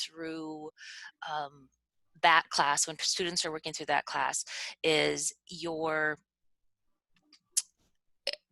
through that class, when students are working through that class, is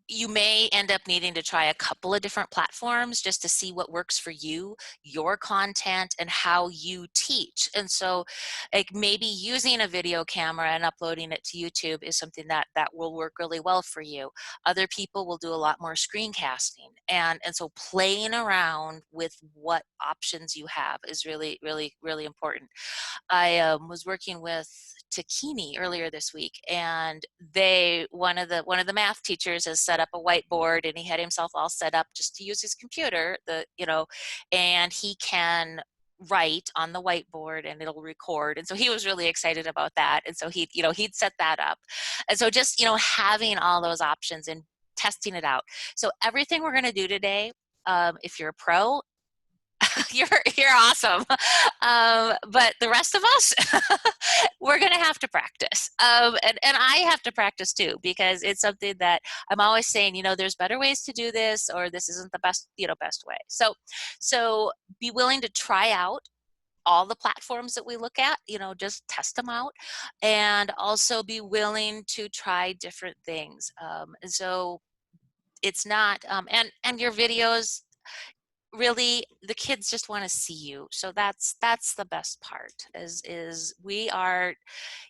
you may end up needing to try a couple of different platforms just to see what works for you, your content, and how you teach. And so like maybe using a video camera and uploading it to YouTube is something that will work really well for you. Other people will do a lot more screencasting. And so playing around with what options you have is really, really, really important. I was working with Takini earlier this week, and one of the math teachers has set up a whiteboard, and he had himself all set up just to use his computer, and he can write on the whiteboard and it'll record. And so he was really excited about that. And so he'd set that up. And so just, having all those options and testing it out. So everything we're going to do today, if you're a pro, you're awesome. But the rest of us, we're going to have to practice. And I have to practice too, because it's something that I'm always saying, there's better ways to do this, or this isn't the best way. So be willing to try out all the platforms that we look at, just test them out, and also be willing to try different things. And so it's not, and your videos, really, the kids just want to see you. So that's the best part, is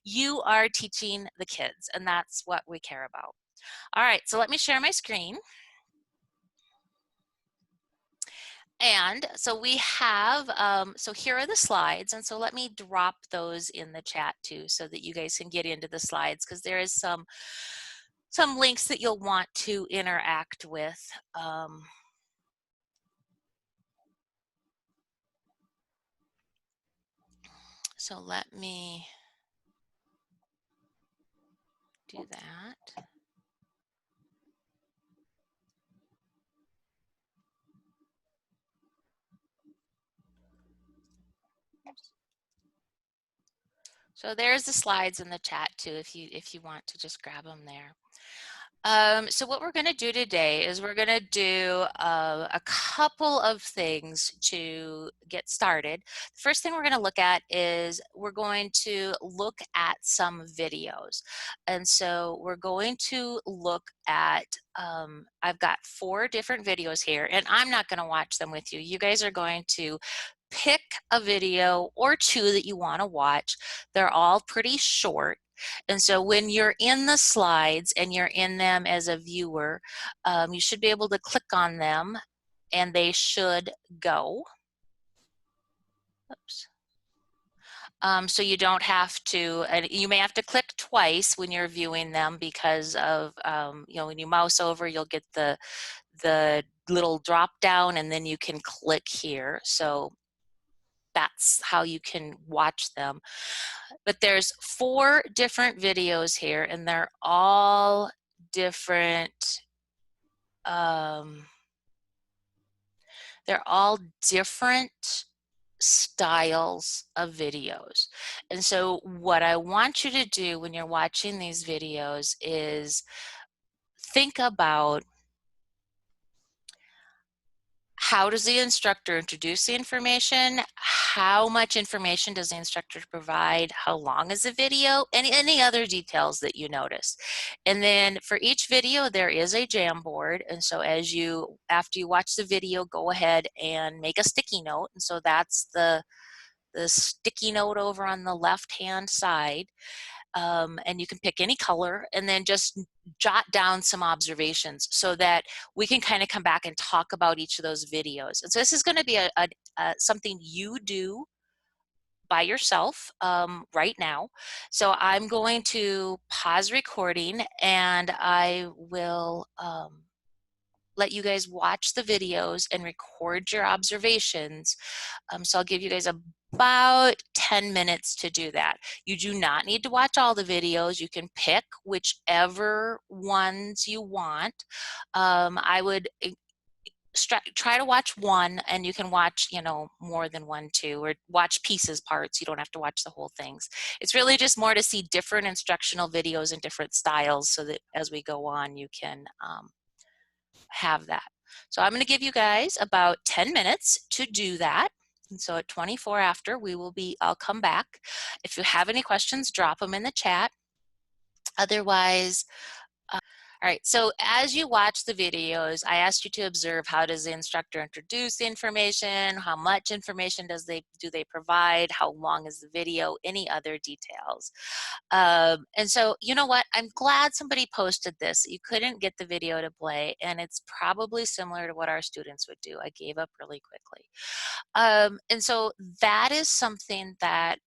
you are teaching the kids, and that's what we care about. All right, so let me share my screen. And so we have, so here are the slides, and so let me drop those in the chat too, so that you guys can get into the slides, because there is some links that you'll want to interact with. So let me do that. So there's the slides in the chat too, if you want to just grab them there. So what we're going to do today is we're going to do a couple of things to get started. The first thing we're going to look at is we're going to look at some videos. And so we're going to look at, I've got 4 different videos here, and I'm not going to watch them with you. You guys are going to pick a video or 2 that you want to watch. They're all pretty short. And so when you're in the slides and you're in them as a viewer, you should be able to click on them and they should go. Oops. So you don't have to, and you may have to click twice when you're viewing them, because of, when you mouse over, you'll get the little drop down, and then you can click here. So that's how you can watch them. But there's 4 different videos here, and they're all different. They're all different styles of videos. And so what I want you to do when you're watching these videos is think about, how does the instructor introduce the information? How much information does the instructor provide? How long is the video? Any other details that you notice. And then for each video, there is a Jamboard. And so after you watch the video, go ahead and make a sticky note. And so that's the sticky note over on the left-hand side. And you can pick any color, and then just jot down some observations so that we can kind of come back and talk about each of those videos. And so this is going to be something you do by yourself right now. So I'm going to pause recording, and I will let you guys watch the videos and record your observations. So I'll give you guys about 10 minutes to do that. You do not need to watch all the videos. You can pick whichever ones you want. I would try to watch one, and you can watch, more than one too, or watch pieces, parts. You don't have to watch the whole things. It's really just more to see different instructional videos in different styles, so that as we go on, you can have that. So I'm going to give you guys about 10 minutes to do that. And so at 24 after, I'll come back. If you have any questions, drop them in the chat. Otherwise, all right, so as you watch the videos, I asked you to observe, how does the instructor introduce the information? How much information do they provide? How long is the video? Any other details? And so, you know what? I'm glad somebody posted this. You couldn't get the video to play, and it's probably similar to what our students would do. I gave up really quickly. And so that is something that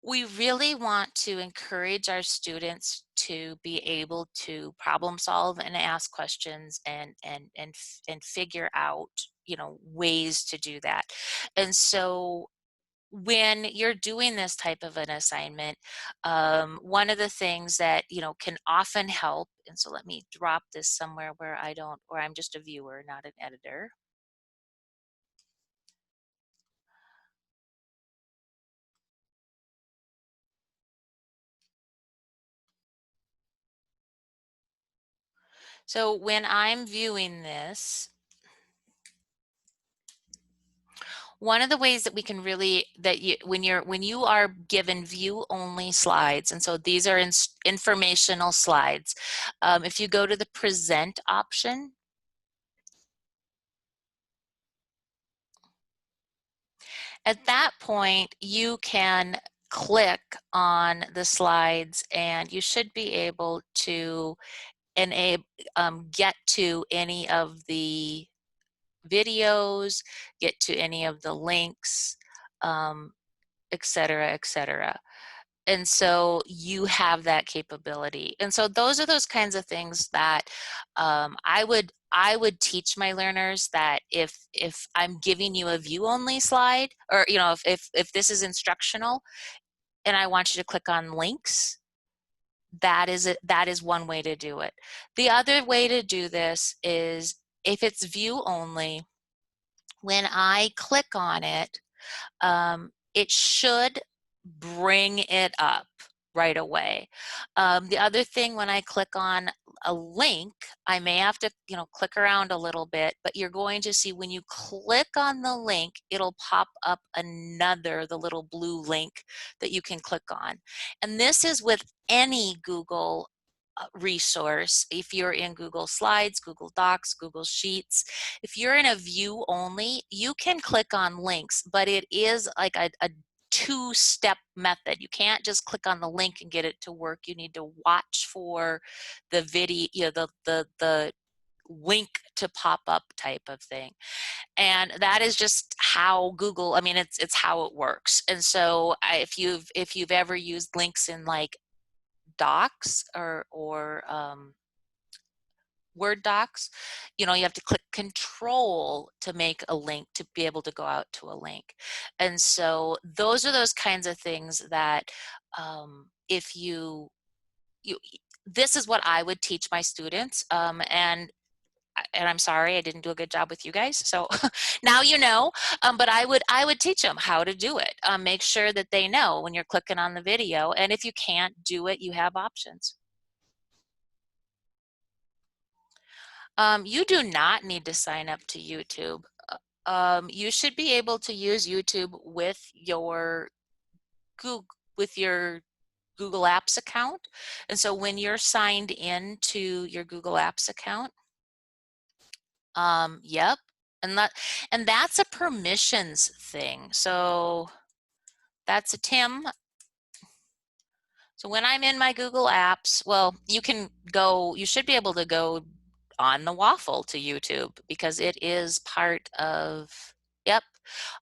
we really want to encourage our students to be able to problem solve and ask questions and figure out, you know, ways to do that. And so when you're doing this type of an assignment, one of the things that, you know, can often help, and so let me drop this somewhere where I'm just a viewer, not an editor. So when I'm viewing this, one of the ways that we can really, when you are given view only slides, and so these are informational slides, if you go to the present option, at that point you can click on the slides and you should be able to get to any of the videos, get to any of the links, et cetera, et cetera. And so you have that capability. And so those are those kinds of things that I would teach my learners, that if I'm giving you a view only slide, or you know, if this is instructional and I want you to click on links, that is one way to do it. The other way to do this is, if it's view only, when I click on it, it should bring it up right away. The other thing, when I click on a link, I may have to, you know, click around a little bit, but you're going to see when you click on the link, it'll pop up the little blue link that you can click on. And this is with any Google resource. If you're in Google Slides, Google Docs, Google Sheets, if you're in a view only, you can click on links, but it is like a two-step method. You can't just click on the link and get it to work. You need to watch for the video, you know, the link to pop up type of thing. And that is just how Google, I mean, it's how it works. And so if you've ever used links in like docs or Word docs, you know, you have to click control to make a link, to be able to go out to a link. And so those are those kinds of things that if you this is what I would teach my students, and I'm sorry I didn't do a good job with you guys, so now you know. But I would teach them how to do it. Make sure that they know when you're clicking on the video, and if you can't do it, you have options. You do not need to sign up to YouTube. You should be able to use YouTube with your Google Apps account. And so when you're signed in to your Google Apps account, yep, and that's a permissions thing. So that's a Tim. So when I'm in my Google Apps, well, you should be able to go on the waffle to YouTube, because it is part of, yep,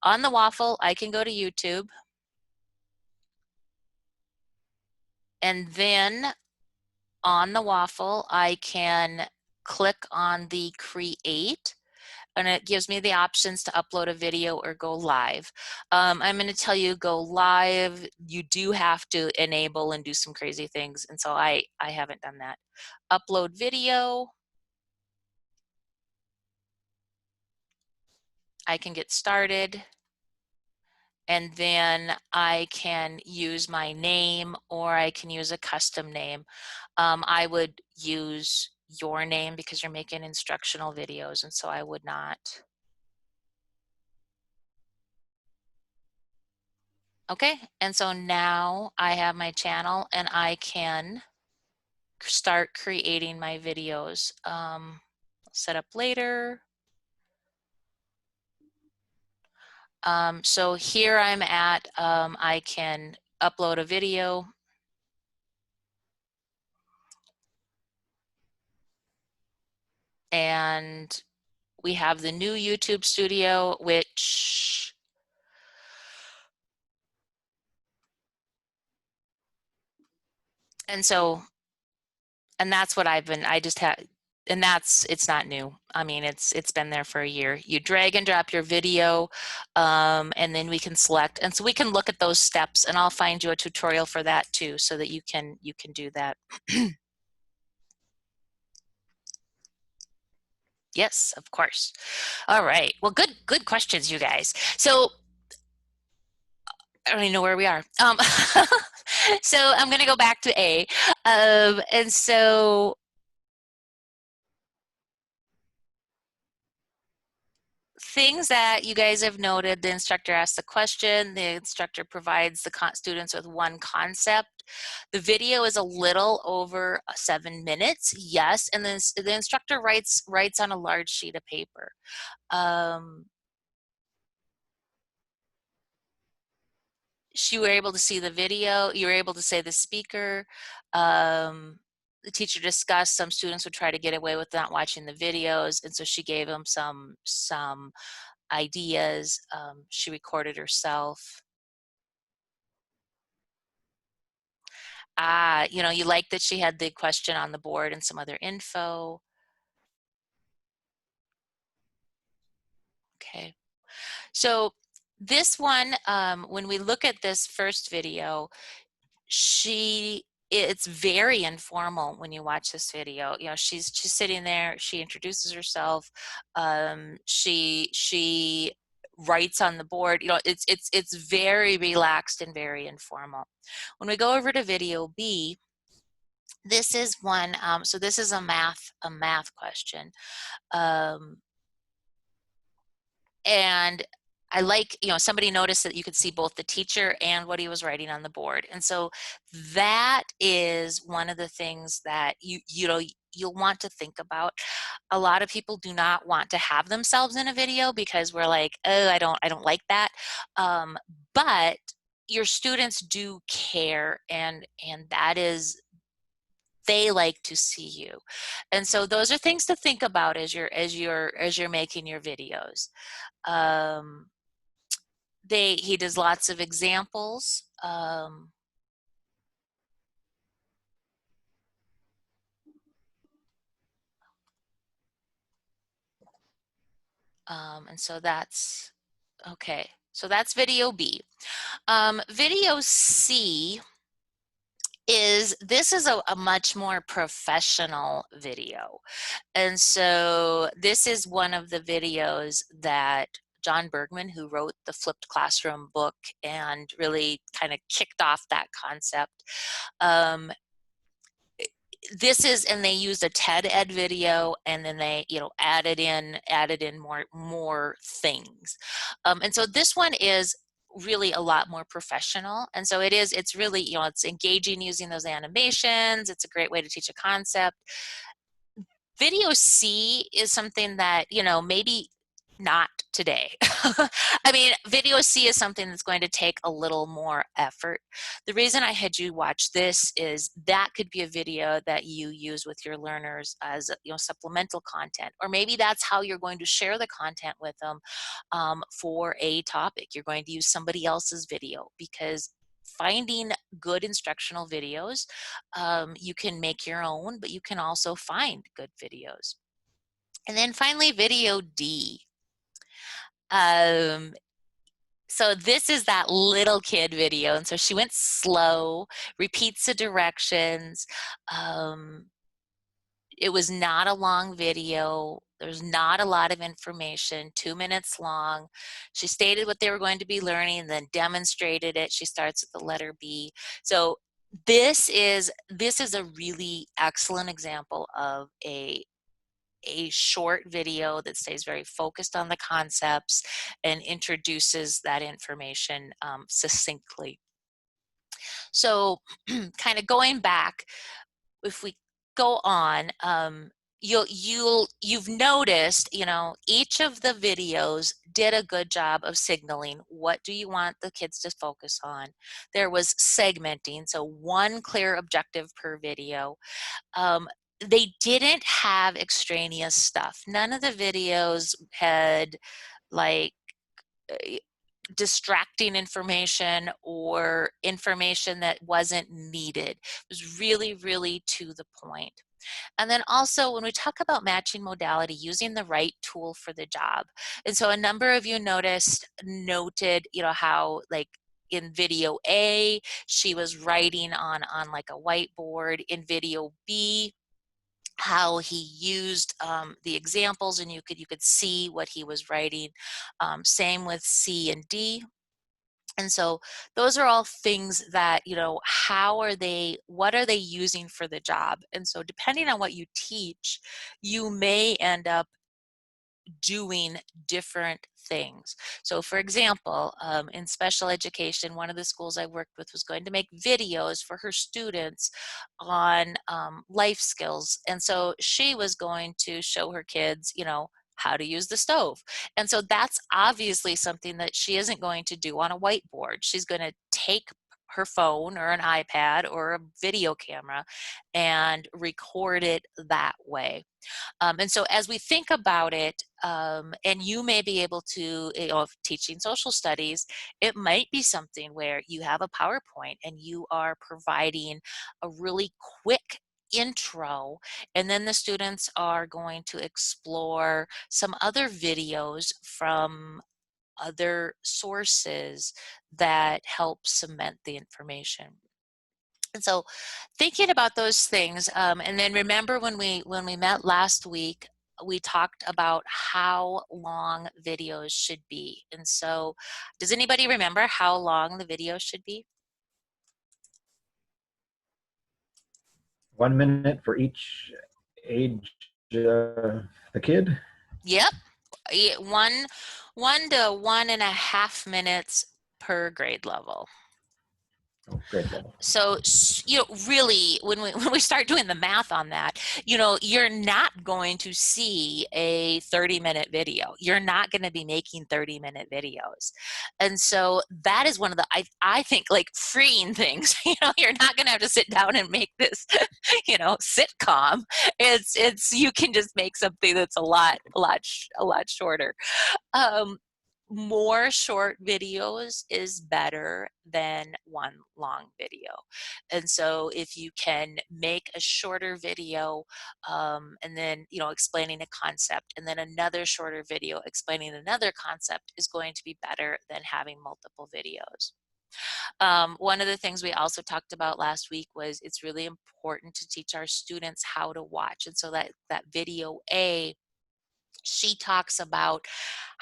on the waffle, I can go to YouTube. And then on the waffle, I can click on the create, and it gives me the options to upload a video or go live. I'm going to tell you, go live, you do have to enable and do some crazy things, and so I haven't done that. Upload video, I can get started, and then I can use my name, or I can use a custom name. I would use your name because you're making instructional videos, and so I would not. Okay, and so now I have my channel and I can start creating my videos. Set up later. So here I'm at, I can upload a video. And we have the new YouTube studio, which and that's what I just had, and it's not new. I mean, it's been there for a year. You drag and drop your video, and then we can select, and so we can look at those steps, and I'll find you a tutorial for that too, so that you can do that. Yes, of course. All right. Well, good questions, you guys. So I don't even know where we are. So I'm going to go back to A. And so things that you guys have noted: the instructor asks the question, the instructor provides the students with one concept. The video is a little over 7 minutes, yes, and then the instructor writes on a large sheet of paper. You were able to see the video, you were able to say the speaker. The teacher discussed some students would try to get away with not watching the videos, and so she gave them some ideas. She recorded herself. You like that she had the question on the board and some other info. Okay. So this one, when we look at this first video, it's very informal when you watch this video. She's sitting there, she introduces herself, she writes on the board. It's very relaxed and very informal. When we go over to video B, this is one, so this is a math question. And I like, somebody noticed that you could see both the teacher and what he was writing on the board. And so that is one of the things that you'll want to think about. A lot of people do not want to have themselves in a video because we're like, oh, I don't like that. But your students do care, and that is, they like to see you. And so those are things to think about as you're making your videos. He does lots of examples. And so that's okay. So that's video B. Video C this is a much more professional video. And so this is one of the videos that John Bergman, who wrote the Flipped Classroom book and really kind of kicked off that concept. And they used a TED Ed video, and then they added in more things. And so this one is really a lot more professional, and so it's really it's engaging using those animations. It's a great way to teach a concept. Video C is something that maybe not today. I mean, video C is something that's going to take a little more effort. The reason I had you watch this is that could be a video that you use with your learners as supplemental content, or maybe that's how you're going to share the content with them for a topic. You're going to use somebody else's video, because finding good instructional videos, you can make your own, but you can also find good videos. And then finally, video D. So this is that little kid video, and so she went slow, repeats the directions. It was not a long video. There's not a lot of information, 2 minutes long. She stated what they were going to be learning, then demonstrated it. She starts with the letter B. So this is a really excellent example of a a short video that stays very focused on the concepts and introduces that information succinctly. So kind of going back, if we go on, you've noticed, you know, each of the videos did a good job of signaling what do you want the kids to focus on. There was segmenting, so one clear objective per video. They didn't have extraneous stuff. None of the videos had like distracting information or information that wasn't needed. It was really, really to the point. And then also when we talk about matching modality, using the right tool for the job. And so a number of you noted, you know, how like in video A, she was writing on like a whiteboard. In video B, how he used the examples, and you could see what he was writing. Same with C and D. And so those are all things that, you know, what are they using for the job? And so depending on what you teach, you may end up doing different things. So for example, in special education, one of the schools I worked with was going to make videos for her students on life skills. And so she was going to show her kids, you know, how to use the stove. And so that's obviously something that she isn't going to do on a whiteboard. She's going to take her phone or an iPad or a video camera and record it that way. And so as we think about it, and you may be able to, you know, if teaching social studies, it might be something where you have a PowerPoint and you are providing a really quick intro, and then the students are going to explore some other videos from other sources that help cement the information. And so thinking about those things, and then remember when we met last week, we talked about how long videos should be. And so does anybody remember how long the videos should be? 1 minute for each age the kid. Yep, one to 1.5 minutes per grade level. Oh, grade level. So, you know, really, when we start doing the math on that, you know, you're not going to see a 30-minute video. You're not going to be making 30-minute videos. And so that is one of the, I think, like freeing things. You know, you're not going to have to sit down and make this, you know, sitcom. You can just make something that's a lot shorter. More short videos is better than one long video. And so if you can make a shorter video and then, you know, explaining a concept, and then another shorter video explaining another concept is going to be better than having multiple videos. One of the things we also talked about last week was it's really important to teach our students how to watch. And so that video A, she talks about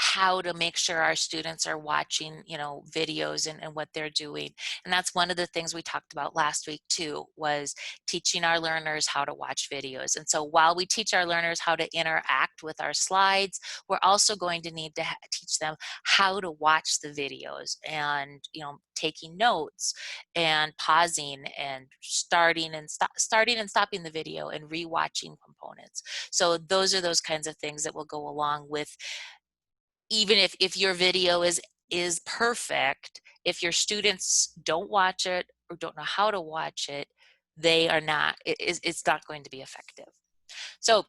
how to make sure our students are watching, you know, videos and what they're doing. And that's one of the things we talked about last week too, was teaching our learners how to watch videos. And so while we teach our learners how to interact with our slides, we're also going to need to teach them how to watch the videos and, you know, taking notes and pausing and starting and stopping the video and rewatching components. So those are those kinds of things that will go along with, even if your video is perfect, if your students don't watch it or don't know how to watch it, it's not going to be effective. So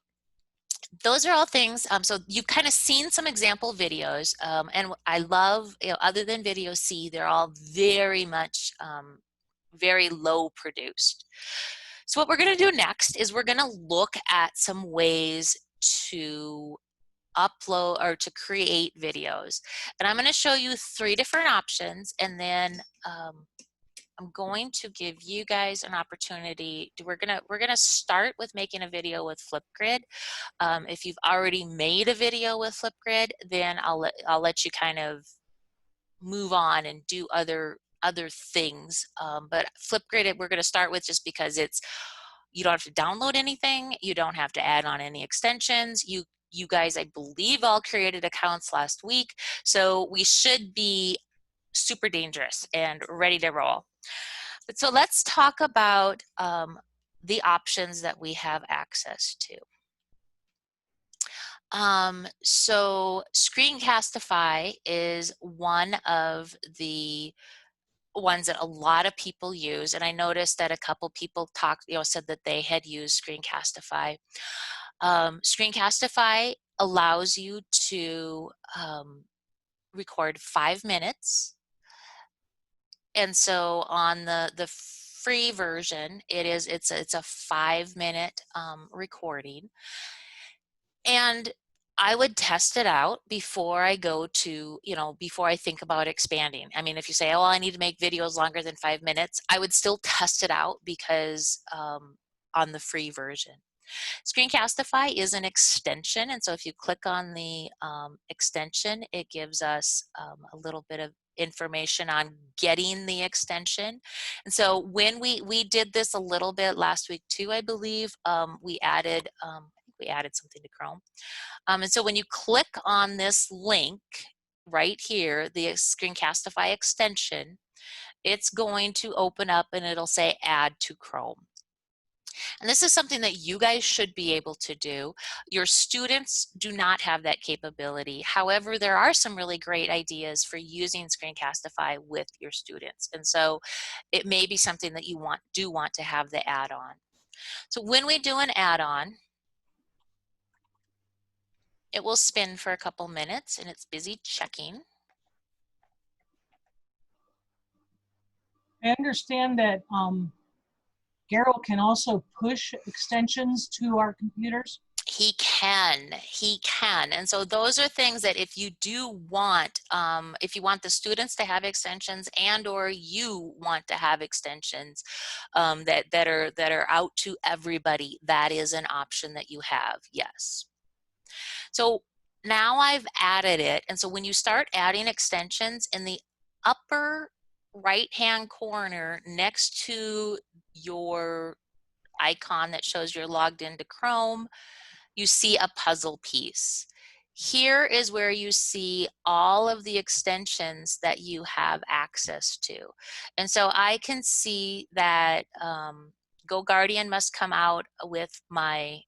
those are all things. So you've kind of seen some example videos, and I love, you know, other than video C, they're all very much very low produced. So what we're going to do next is we're going to look at some ways to upload or to create videos. And I'm going to show you 3 different options, and then I'm going to give you guys an opportunity. We're gonna start with making a video with Flipgrid. If you've already made a video with Flipgrid, then I'll let you kind of move on and do other things. But Flipgrid, we're going to start with just because it's You don't have to download anything. You don't have to add on any extensions. You guys, I believe, all created accounts last week, so we should be super dangerous and ready to roll. But so let's talk about the options that we have access to. So Screencastify is one of the ones that a lot of people use, and I noticed that a couple people said that they had used Screencastify. Screencastify allows you to record 5 minutes, and so on the free version, it's a 5-minute recording, and I would test it out before I go to, before I think about expanding. I mean, if you say, oh, I need to make videos longer than 5 minutes, I would still test it out because on the free version. Screencastify is an extension, and so if you click on the extension, it gives us a little bit of information on getting the extension. And so when we did this a little bit last week too, I believe, we added something to Chrome. And so when you click on this link right here, the Screencastify extension, it's going to open up and it'll say add to Chrome. And this is something that you guys should be able to do. Your students do not have that capability. However, there are some really great ideas for using Screencastify with your students. And so it may be something that you do want to have the add-on. So when we do an add-on, it will spin for a couple minutes and it's busy checking. I understand that Garrel can also push extensions to our computers. He can. And so those are things that if you do want, if you want the students to have extensions and or you want to have extensions that are out to everybody, that is an option that you have, yes. So now I've added it. And so when you start adding extensions, in the upper right-hand corner next to your icon that shows you're logged into Chrome, you see a puzzle piece. Here is where you see all of the extensions that you have access to. And so I can see that Go Guardian must come out with my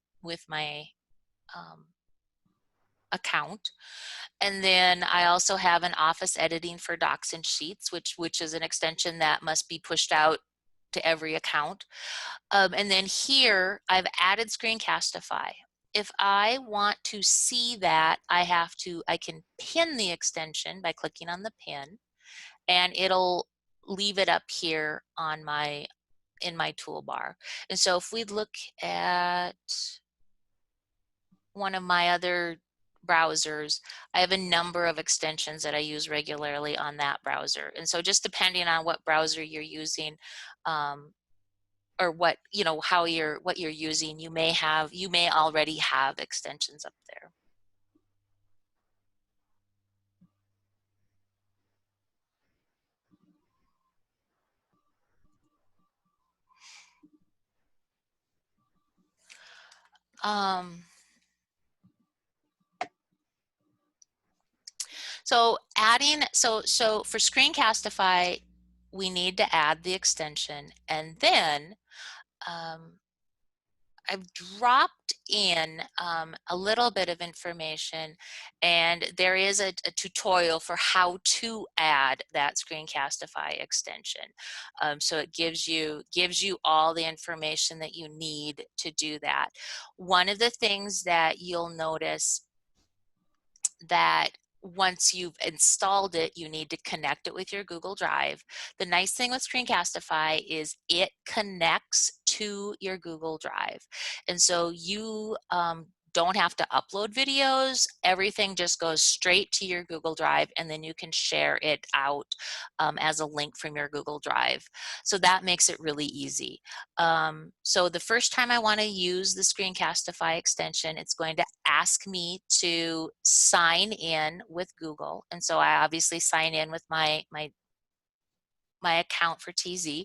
account. And then I also have an office editing for docs and sheets, which is an extension that must be pushed out to every account. And then here I've added Screencastify. If I want to see that, I can pin the extension by clicking on the pin, and it'll leave it up here on in my toolbar. And so if we look at one of my other browsers, I have a number of extensions that I use regularly on that browser. And so just depending on what browser you're using, or what you're using, you may already have extensions up there. So for Screencastify, we need to add the extension, and then I've dropped in a little bit of information, and there is a tutorial for how to add that Screencastify extension. So it gives you all the information that you need to do that. One of the things that you'll notice that once you've installed it, you need to connect it with your Google Drive. The nice thing with Screencastify is it connects to your Google Drive. And so you don't have to upload videos. Everything just goes straight to your Google Drive, and then you can share it out as a link from your Google Drive. So that makes it really easy. So the first time I want to use the Screencastify extension, it's going to ask me to sign in with Google. And so I obviously sign in with my account for TZ.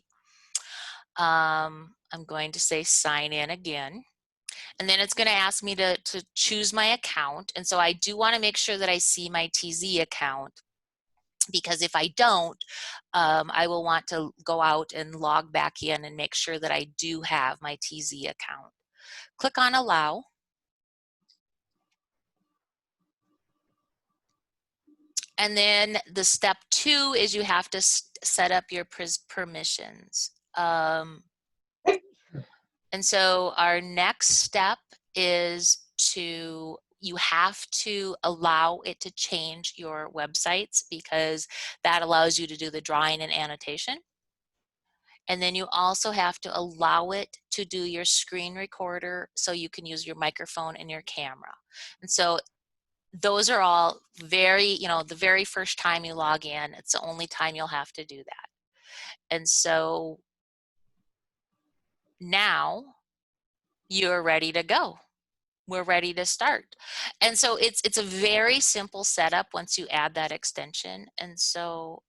I'm going to say sign in again. And then it's going to ask me to choose my account. And so I do want to make sure that I see my TZ account, because if I don't, I will want to go out and log back in and make sure that I do have my TZ account. Click on allow. And then the step 2 is you have to set up your permissions. And so our next step is you have to allow it to change your websites, because that allows you to do the drawing and annotation. And then you also have to allow it to do your screen recorder, so you can use your microphone and your camera. And so those are all very, the very first time you log in, it's the only time you'll have to do that. And so now you're ready to go. We're ready to start. And so it's a very simple setup once you add that extension. And so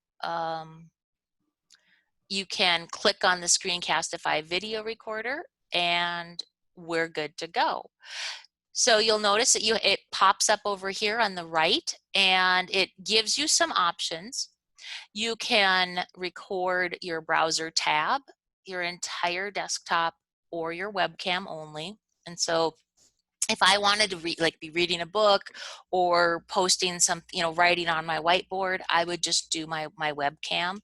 you can click on the Screencastify video recorder and we're good to go. So you'll notice that it pops up over here on the right and it gives you some options. You can record your browser tab, your entire desktop, or your webcam only. And so if I wanted to be reading a book or posting some, writing on my whiteboard, I would just do my webcam.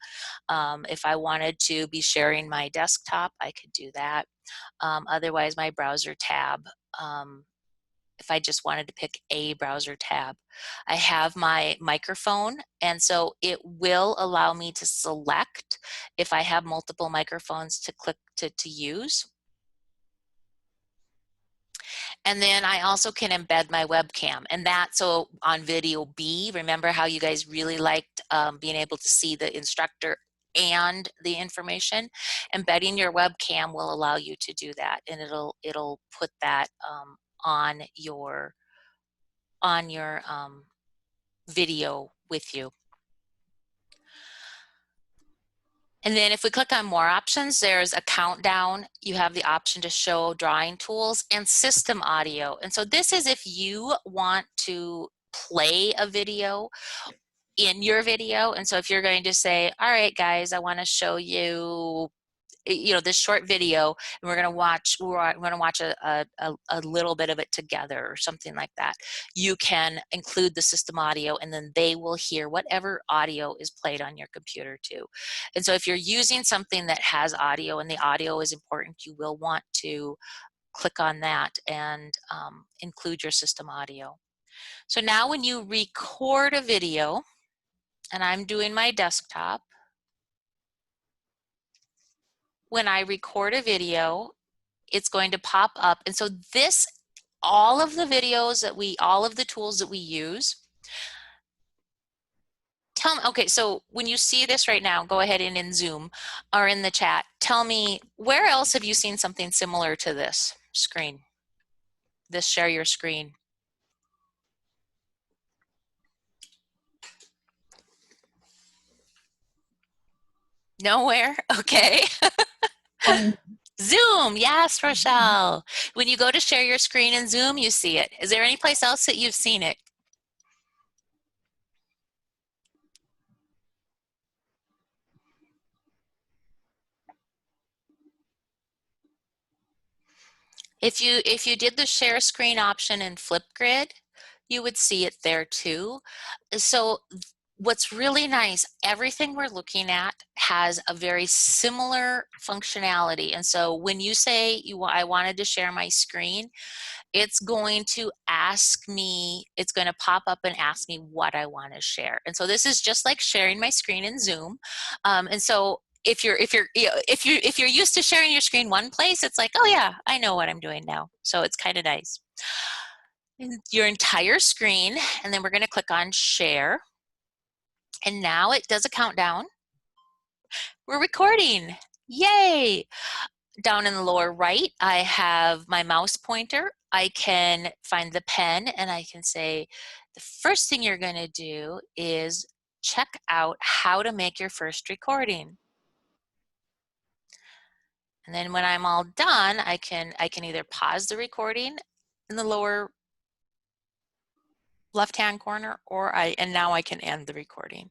If I wanted to be sharing my desktop, I could do that. Otherwise, my browser tab, if I just wanted to pick a browser tab. I have my microphone, and so it will allow me to select if I have multiple microphones to click to use. And then I also can embed my webcam, and so on video B, remember how you guys really liked being able to see the instructor and the information? Embedding your webcam will allow you to do that, and it'll put that on your video with you. And then if we click on more options, there's a countdown. You have the option to show drawing tools and system audio. And so this is if you want to play a video in your video. And so if you're going to say, all right, guys, I want to show you this short video, and we're going to watch a little bit of it together or something like that, you can include the system audio, and then they will hear whatever audio is played on your computer too. And so if you're using something that has audio and the audio is important, you will want to click on that and include your system audio. So now when you record a video, and I'm doing my desktop, when I record a video, it's going to pop up. And so all of the videos all of the tools that we use, tell me, okay, so when you see this right now, go ahead and in Zoom or in the chat, tell me, where else have you seen something similar to this screen? This share your screen. Nowhere? Okay. Zoom, yes, Rochelle. When you go to share your screen in Zoom, you see it. Is there any place else that you've seen it? If you did the share screen option in Flipgrid, you would see it there too. So what's really nice, everything we're looking at has a very similar functionality. And so when you say I wanted to share my screen, it's going to ask me, it's going to pop up and ask me what I want to share. And so this is just like sharing my screen in Zoom. And so if you're used to sharing your screen one place, it's like, oh yeah, I know what I'm doing now. So it's kind of nice. And your entire screen, and then we're going to click on share. And now it does a countdown. We're recording. Yay! Down in the lower right, I have my mouse pointer. I can find the pen and I can say, the first thing you're going to do is check out how to make your first recording. And then when I'm all done, I can either pause the recording in the lower left-hand corner, and now I can end the recording.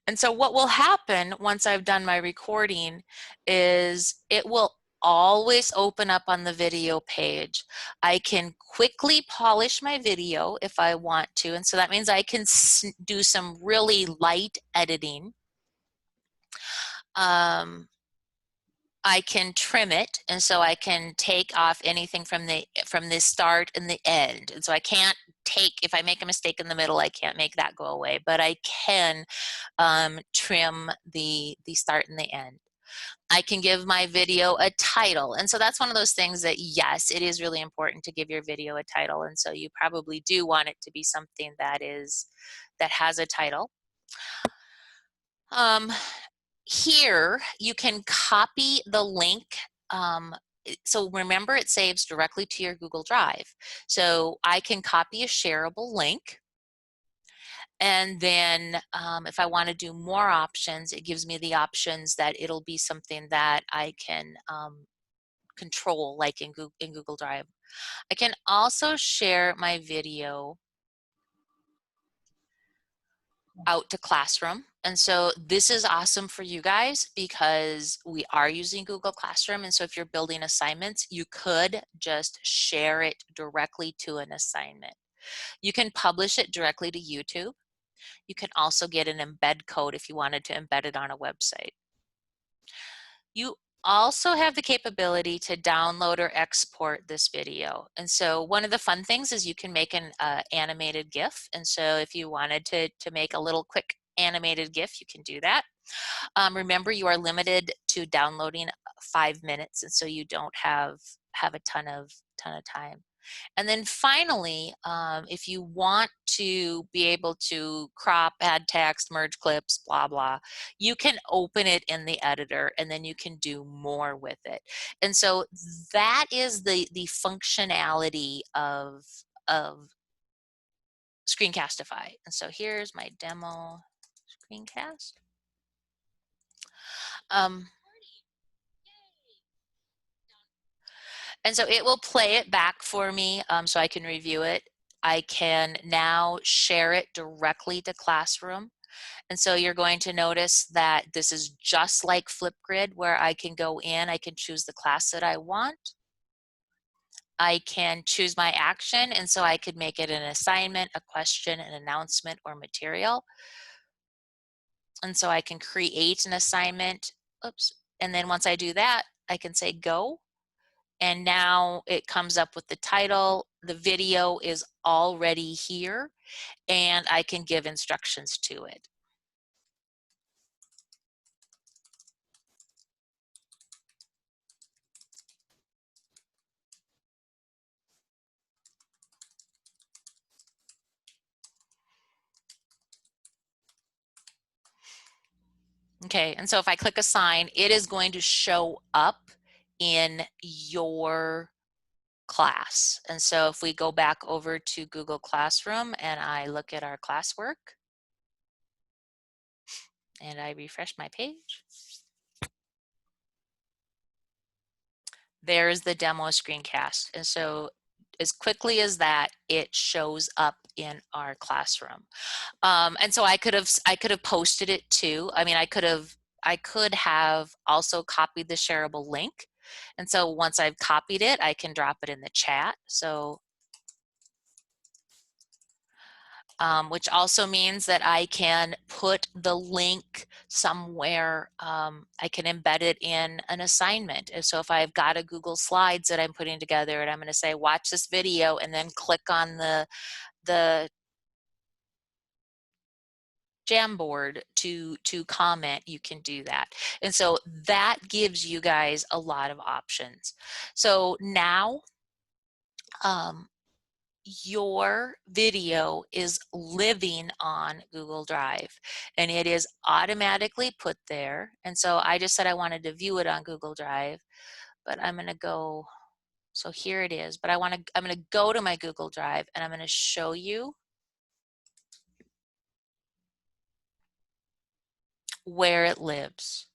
And so what will happen once I've done my recording is it will always open up on the video page. I can quickly polish my video if I want to, and so that means I can do some really light editing. I can trim it, and so I can take off anything from the start and the end. And so I can't take, if I make a mistake in the middle, I can't make that go away, but I can trim the start and the end. I can give my video a title. And so that's one of those things that, yes, it is really important to give your video a title. And so you probably do want it to be something that has a title. Here, you can copy the link. So remember, it saves directly to your Google Drive. So I can copy a shareable link. And then if I want to do more options, it gives me the options that it'll be something that I can control, like in Google Drive. I can also share my video out to Classroom. And so this is awesome for you guys because we are using Google Classroom. And so if you're building assignments, you could just share it directly to an assignment. You can publish it directly to YouTube. You can also get an embed code if you wanted to embed it on a website. You also have the capability to download or export this video. And so one of the fun things is you can make an animated GIF. And so if you wanted to make a little quick animated GIF, you can do that. Remember, you are limited to downloading 5 minutes, and so you don't have a ton of time. And then finally, if you want to be able to crop, add text, merge clips, blah, blah, you can open it in the editor and then you can do more with it. And so that is the functionality of Screencastify. And so here's my demo screencast. And so it will play it back for me so I can review it. I can now share it directly to Classroom. And so you're going to notice that this is just like Flipgrid, where I can go in, I can choose the class that I want. I can choose my action, and so I could make it an assignment, a question, an announcement, or material. And so I can create an assignment, oops, and then once I do that, I can say go. And now it comes up with the title. The video is already here, and I can give instructions to it. Okay, and so if I click assign, it is going to show up in your class. And so if we go back over to Google Classroom and I look at our classwork and I refresh my page, there's the demo screencast. And so as quickly as that, it shows up in our classroom. And so I could have posted it too. I mean, I could have also copied the shareable link. And so once I've copied it, I can drop it in the chat. So, which also means that I can put the link somewhere. I can embed it in an assignment. And so if I've got a Google Slides that I'm putting together and I'm going to say, watch this video, and then click on the Jamboard to comment, you can do that. And so that gives you guys a lot of options. So now your video is living on Google Drive and it is automatically put there. And so I just said I wanted to view it on Google Drive, but I'm going to go, so here it is, but I'm going to go to my Google Drive and I'm going to show you where it lives.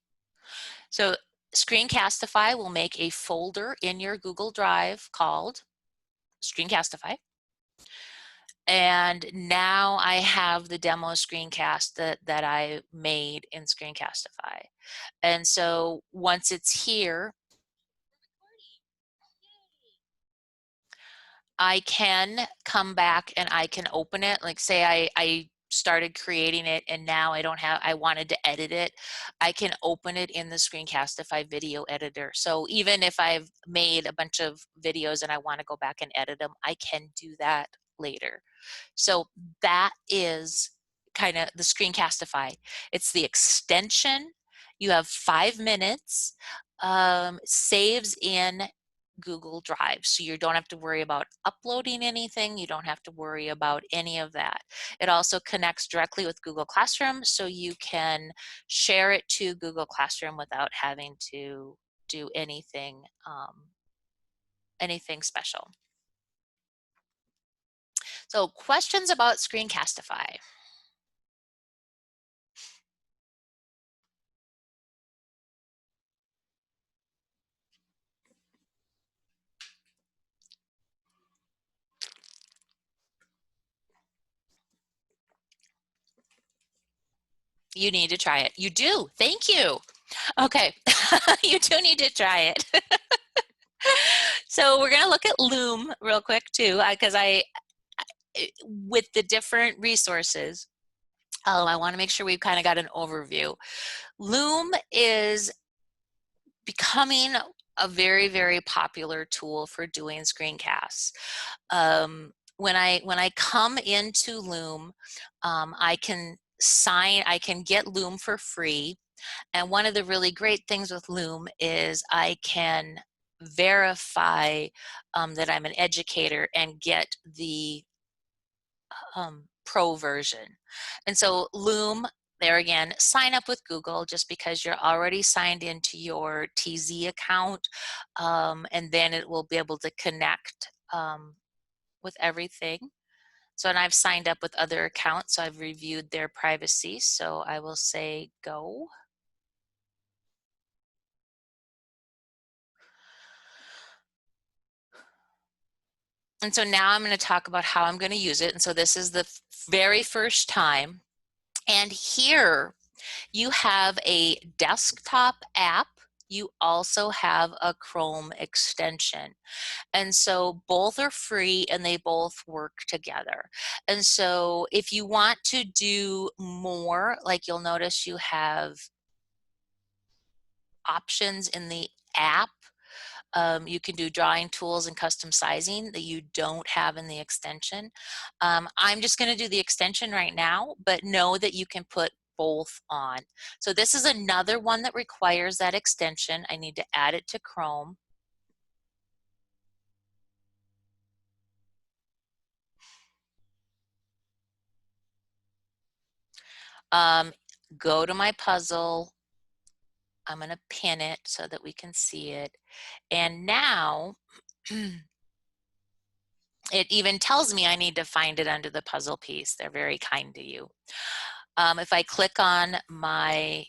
So Screencastify will make a folder in your Google Drive called Screencastify. And now I have the demo screencast that I made in Screencastify. And so once it's here, I can come back and I can open it. Like say I started creating it and now I wanted to edit it. I can open it in the Screencastify video editor. So even if I've made a bunch of videos and I want to go back and edit them, I can do that later. So that is kind of the Screencastify. It's the extension. You have 5 minutes, saves in Google Drive. So you don't have to worry about uploading anything. You don't have to worry about any of that. It also connects directly with Google Classroom, so you can share it to Google Classroom without having to do anything, anything special. So questions about Screencastify? You need to try it. You do. Thank you. Okay. You do need to try it. So we're going to look at Loom real quick too, because with the different resources, I want to make sure we've kind of got an overview. Loom is becoming a very, very popular tool for doing screencasts. When I come into Loom, I can get Loom for free. And one of the really great things with Loom is I can verify that I'm an educator and get the pro version. And so Loom, there again, sign up with Google just because you're already signed into your TZ account, and then it will be able to connect with everything. So, and I've signed up with other accounts, so I've reviewed their privacy. So I will say go. And so now I'm going to talk about how I'm going to use it. And so this is the very first time. And here you have a desktop app. You also have a Chrome extension. And so both are free and they both work together. And so if you want to do more, like you'll notice you have options in the app. You can do drawing tools and custom sizing that you don't have in the extension. I'm just going to do the extension right now, but know that you can put both on. So this is another one that requires that extension. I need to add it to Chrome. Go to my puzzle. I'm going to pin it so that we can see it. And now it even tells me I need to find it under the puzzle piece. They're very kind to you. If I click on my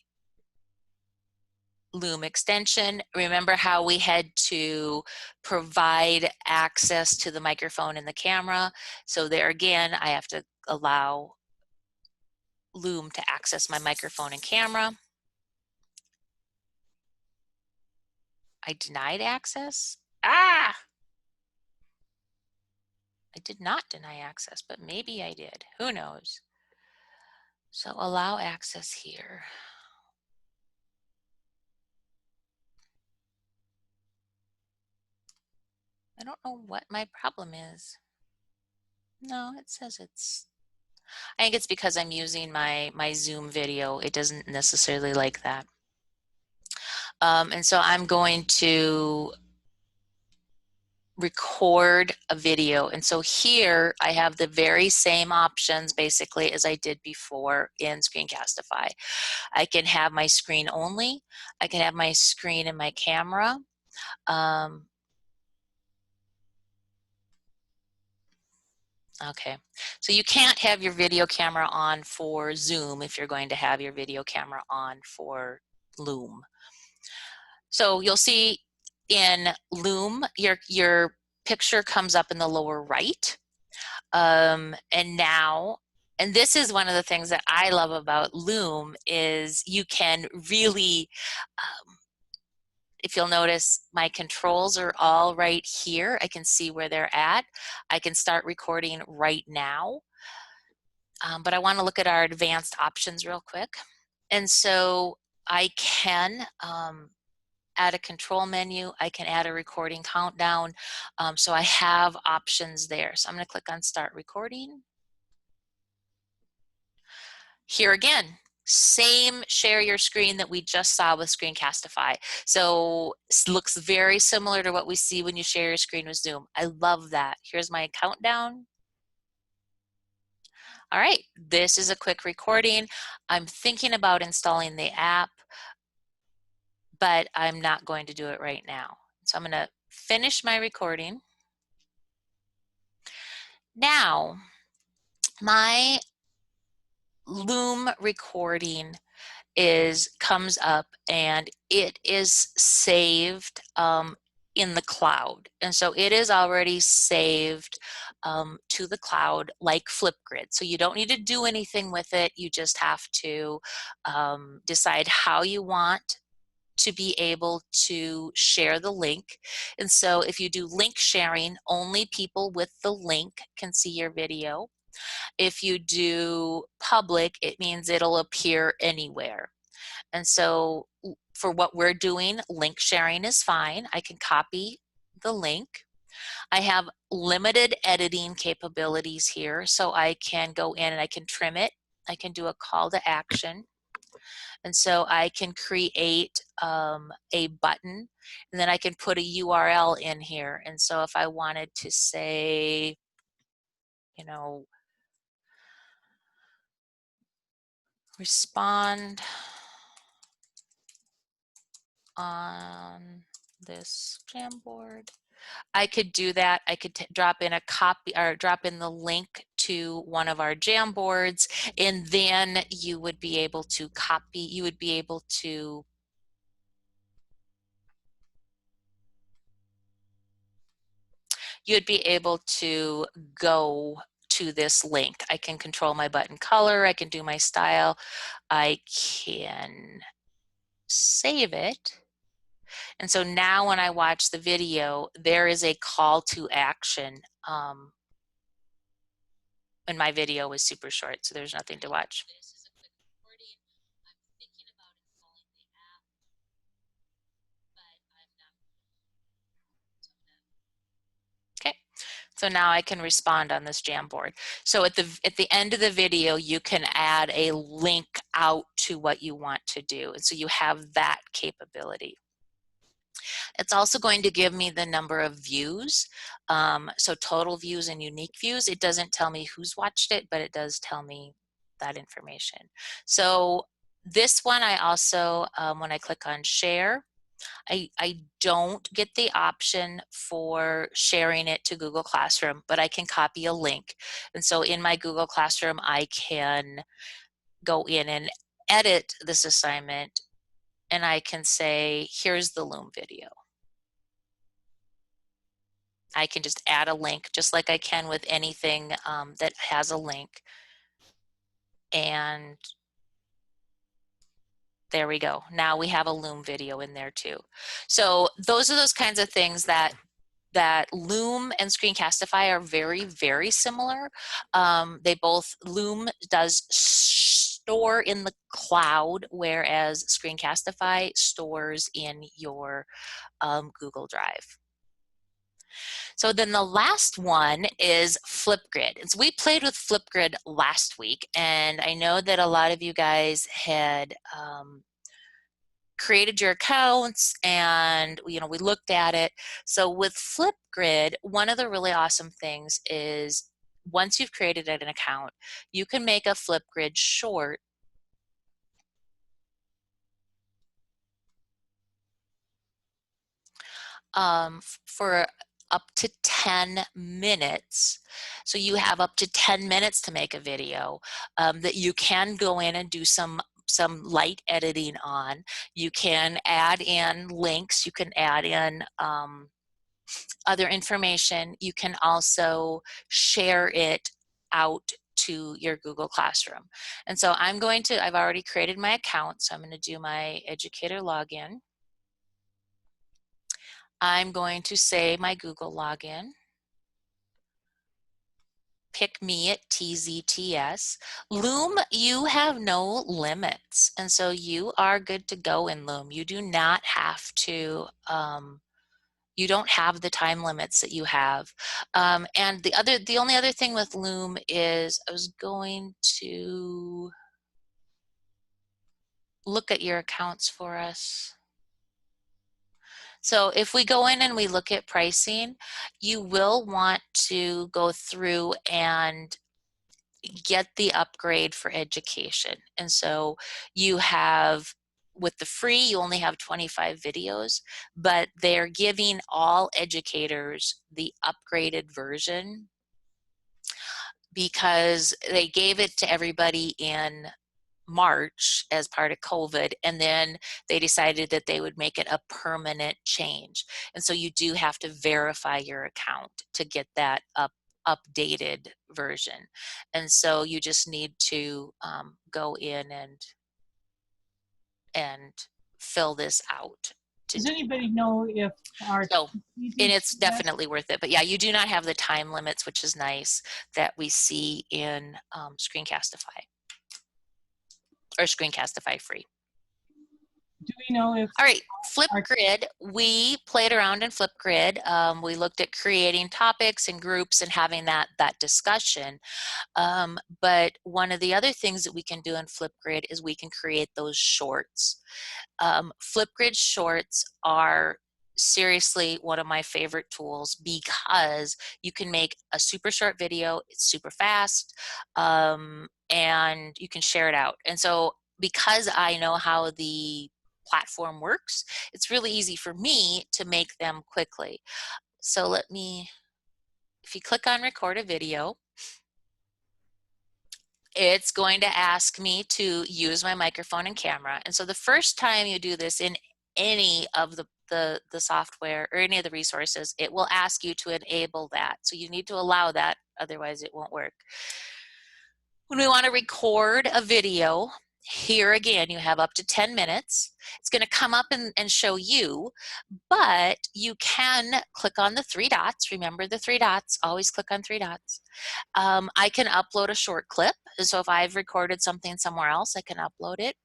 Loom extension, remember how we had to provide access to the microphone and the camera. So there again, I have to allow Loom to access my microphone and camera. I denied access. Ah! I did not deny access, but maybe I did. Who knows? So allow access here. I don't know what my problem is. No, it says I think it's because I'm using my Zoom video. It doesn't necessarily like that. And so I'm going to record a video. And so here I have the very same options basically as I did before in Screencastify. I can have my screen only. I can have my screen and my camera. Okay, so you can't have your video camera on for Zoom if you're going to have your video camera on for Loom. So you'll see in Loom, your picture comes up in the lower right. And this is one of the things that I love about Loom is you can really, if you'll notice, my controls are all right here. I can see where they're at. I can start recording right now. But I want to look at our advanced options real quick. And so I can add a control menu. I can add a recording countdown. So I have options there. So I'm going to click on Start Recording. Here again, same share your screen that we just saw with Screencastify. So it looks very similar to what we see when you share your screen with Zoom. I love that. Here's my countdown. All right, this is a quick recording. I'm thinking about installing the app, but I'm not going to do it right now. So I'm going to finish my recording. Now, my Loom recording comes up and it is saved in the cloud. And so it is already saved to the cloud like Flipgrid. So you don't need to do anything with it. You just have to decide how you want to be able to share the link. And so if you do link sharing, only people with the link can see your video. If you do public, it means it'll appear anywhere. And so for what we're doing, link sharing is fine. I can copy the link. I have limited editing capabilities here, so I can go in and I can trim it. I can do a call to action. And so I can create a button, and then I can put a URL in here. And so if I wanted to say, you know, respond on this Jamboard, I could do that. I could drop in a copy or drop in the link to one of our Jamboards, and then you would be able to copy, you would be able to go to this link. I can control my button color, I can do my style, I can save it. And so now when I watch the video, there is a call to action. And my video was super short, so there's nothing to watch. Okay, so now I can respond on this Jamboard. So at the end of the video, you can add a link out to what you want to do. And so you have that capability. It's also going to give me the number of views. So total views and unique views. It doesn't tell me who's watched it, but it does tell me that information. So this one I also, when I click on share, I don't get the option for sharing it to Google Classroom, but I can copy a link. And so in my Google Classroom, I can go in and edit this assignment, and I can say, here's the Loom video. I can just add a link, just like I can with anything that has a link. And there we go. Now we have a Loom video in there too. So those are those kinds of things that Loom and Screencastify are very, very similar. Loom does store in the cloud, whereas Screencastify stores in your Google Drive. So then the last one is Flipgrid. And so we played with Flipgrid last week, and I know that a lot of you guys had created your accounts, and we looked at it. So with Flipgrid, one of the really awesome things is once you've created an account, you can make a Flipgrid short for up to 10 minutes. So you have up to 10 minutes to make a video that you can go in and do some some light editing on. You can add in links. You can add in other information. You can also share it out to your Google Classroom. And so I've already created my account, so I'm going to do my educator login. I'm going to say my Google login. Pick me at TZTS. Loom, you have no limits, and so you are good to go in Loom. You do not have to, you don't have the time limits that you have. And the only other thing with Loom is I was going to look at your accounts for us. So if we go in and we look at pricing, you will want to go through and get the upgrade for education. And so you have, with the free, you only have 25 videos, but they're giving all educators the upgraded version because they gave it to everybody in March as part of COVID, and then they decided that they would make it a permanent change. And so you do have to verify your account to get that updated version. And so you just need to go in and fill this out. Does anybody know if our So, and it's TZTS definitely worth it. But yeah, you do not have the time limits, which is nice, that we see in Screencastify or Screencastify free. do we know if All right, Flipgrid, we played around in Flipgrid. We looked at creating topics and groups and having that discussion. But one of the other things that we can do in Flipgrid is we can create those shorts. Flipgrid shorts are seriously one of my favorite tools because you can make a super short video, it's super fast, and you can share it out. And so because I know how the platform works, it's really easy for me to make them quickly. So if you click on record a video, it's going to ask me to use my microphone and camera. And so the first time you do this in any of the software or any of the resources, it will ask you to enable that. So you need to allow that, otherwise it won't work. When we want to record a video, here again, you have up to 10 minutes. It's going to come up and show you, but you can click on the three dots. Remember the three dots, always click on three dots. I can upload a short clip. So if I've recorded something somewhere else, I can upload it.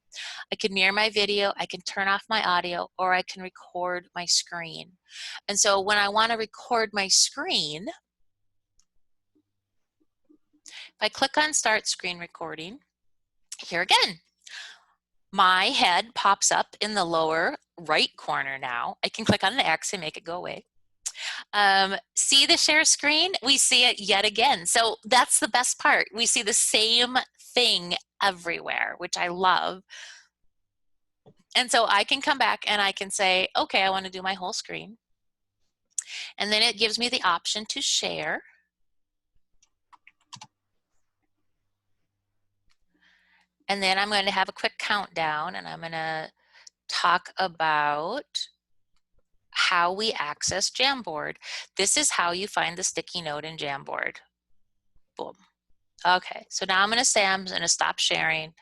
I can mirror my video, I can turn off my audio, or I can record my screen. And so when I want to record my screen, if I click on Start Screen Recording, here again, my head pops up in the lower right corner now. I can click on the X and make it go away. See the share screen? We see it yet again. So that's the best part. We see the same thing everywhere, which I love. And so I can come back and I can say, okay, I want to do my whole screen. And then it gives me the option to share. And then I'm going to have a quick countdown, and I'm going to talk about how we access Jamboard. This is how you find the sticky note in Jamboard. Boom. Okay, so now I'm going to say I'm going to stop sharing.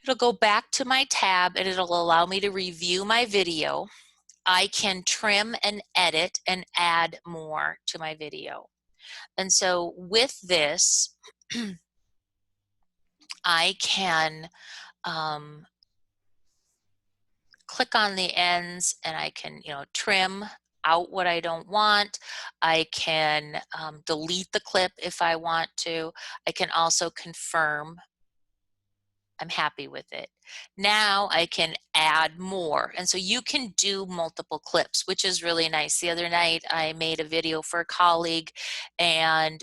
It'll go back to my tab and it'll allow me to review my video. I can trim and edit and add more to my video. And so with this, I can click on the ends and I can, trim out what I don't want. I can delete the clip if I want to. I can also confirm I'm happy with it. Now I can add more. And so you can do multiple clips, which is really nice. The other night I made a video for a colleague and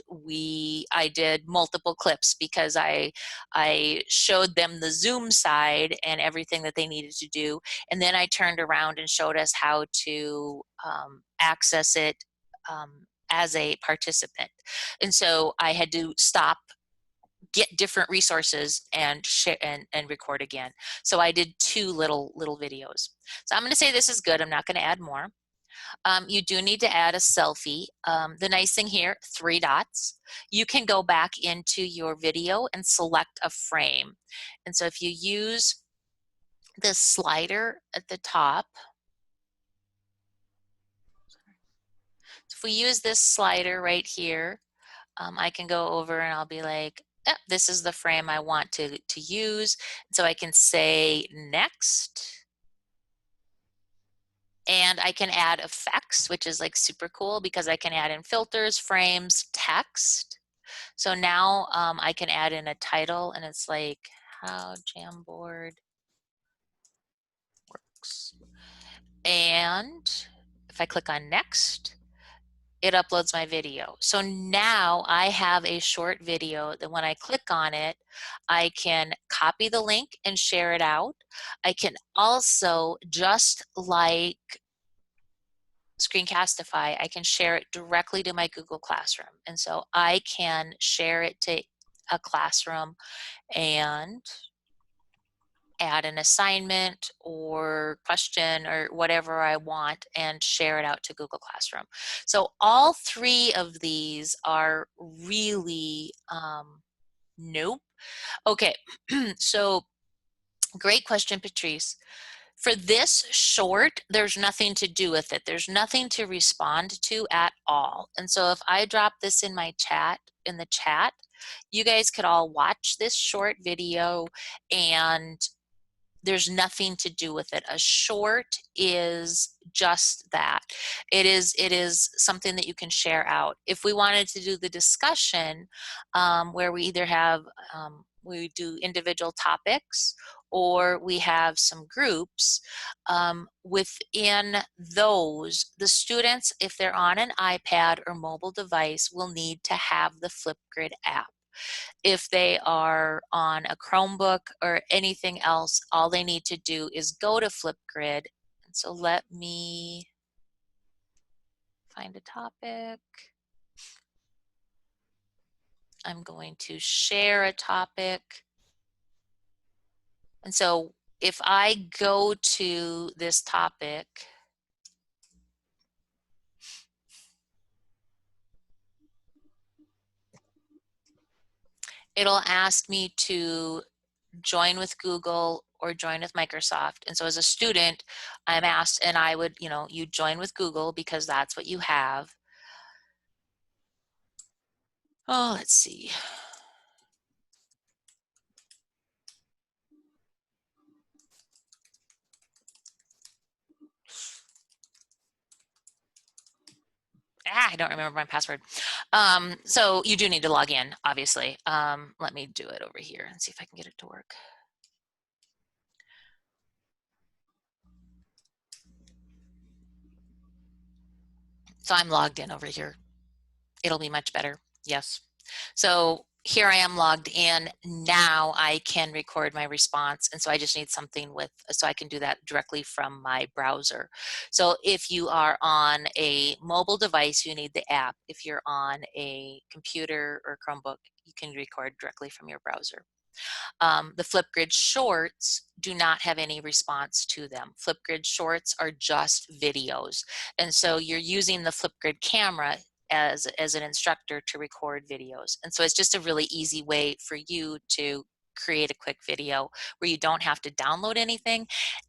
I did multiple clips because I showed them the Zoom side and everything that they needed to do. And then I turned around and showed us how to access it as a participant. And so I had to stop get different resources and share and record again. So I did 2 little videos. So I'm going to say this is good. I'm not going to add more. You do need to add a selfie. The nice thing here, 3 dots. You can go back into your video and select a frame. And so if you use this slider at the top, so if we use this slider right here, I can go over and I'll be like, oh, this is the frame I want to use. So I can say next. And I can add effects, which is like super cool because I can add in filters, frames, text. So now I can add in a title, and it's like how Jamboard works. And if I click on next, it uploads my video. So now I have a short video that when I click on it, I can copy the link and share it out. I can also, just like Screencastify, I can share it directly to my Google Classroom. And so I can share it to a classroom and add an assignment or question or whatever I want and share it out to Google Classroom. So all 3 of these are really nope. Okay, so great question, Patrice. For this short, there's nothing to do with it. There's nothing to respond to at all. And so if I drop this in my chat, in the chat, you guys could all watch this short video and there's nothing to do with it. A short is just that. It is something that you can share out. If we wanted to do the discussion where we either have, we do individual topics or we have some groups, within those, the students, if they're on an iPad or mobile device, will need to have the Flipgrid app. If they are on a Chromebook or anything else, all they need to do is go to Flipgrid. And so let me find a topic. I'm going to share a topic. And so if I go to this topic, it'll ask me to join with Google or join with Microsoft. And so as a student, I'm asked, and I would, you join with Google because that's what you have. Oh, let's see. I don't remember my password. So you do need to log in, obviously. Let me do it over here and see if I can get it to work. So I'm logged in over here. It'll be much better. Yes. So here I am logged in. Now I can record my response. And so I just need something so I can do that directly from my browser. So if you are on a mobile device, you need the app. If you're on a computer or Chromebook, you can record directly from your browser. The Flipgrid Shorts do not have any response to them. Flipgrid Shorts are just videos. And so you're using the Flipgrid camera as an instructor to record videos. And so it's just a really easy way for you to create a quick video where you don't have to download anything.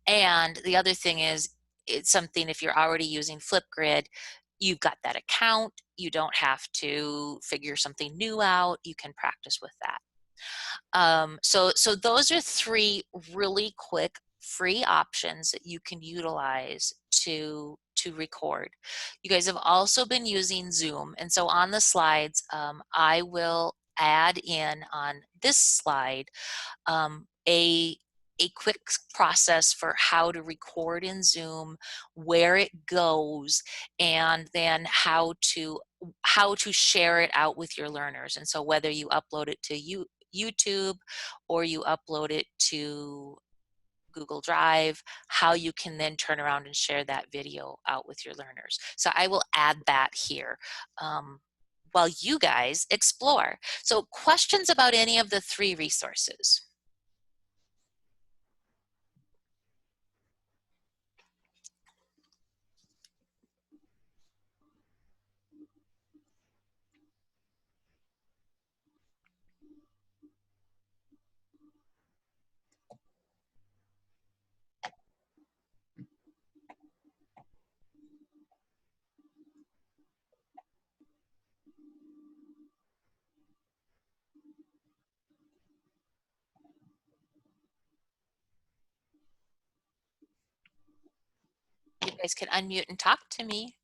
And the other thing is, it's something, if you're already using Flipgrid, you've got that account, you don't have to figure something new out, you can practice with that. So those are 3 really quick free options that you can utilize to record. You guys have also been using Zoom, and so on the slides, I will add in on this slide a quick process for how to record in Zoom, where it goes, and then how to share it out with your learners. And so whether you upload it to YouTube or you upload it to Google Drive, how you can then turn around and share that video out with your learners. So I will add that here. while you guys explore. So questions about any of the 3 resources? You guys can unmute and talk to me.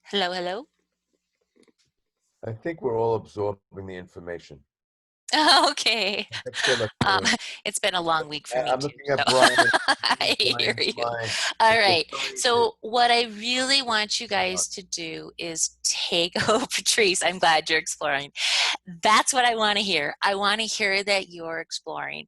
Hello, hello. I think we're all absorbing the information. Okay. That's good. Let's do it. It's been a long week for me I'm too. looking at So Brian. I hear Brian's you. mind. All It's right. so easy. So what I really want you guys to do is take, oh, Patrice, I'm glad you're exploring. That's what I want to hear. I want to hear that you're exploring.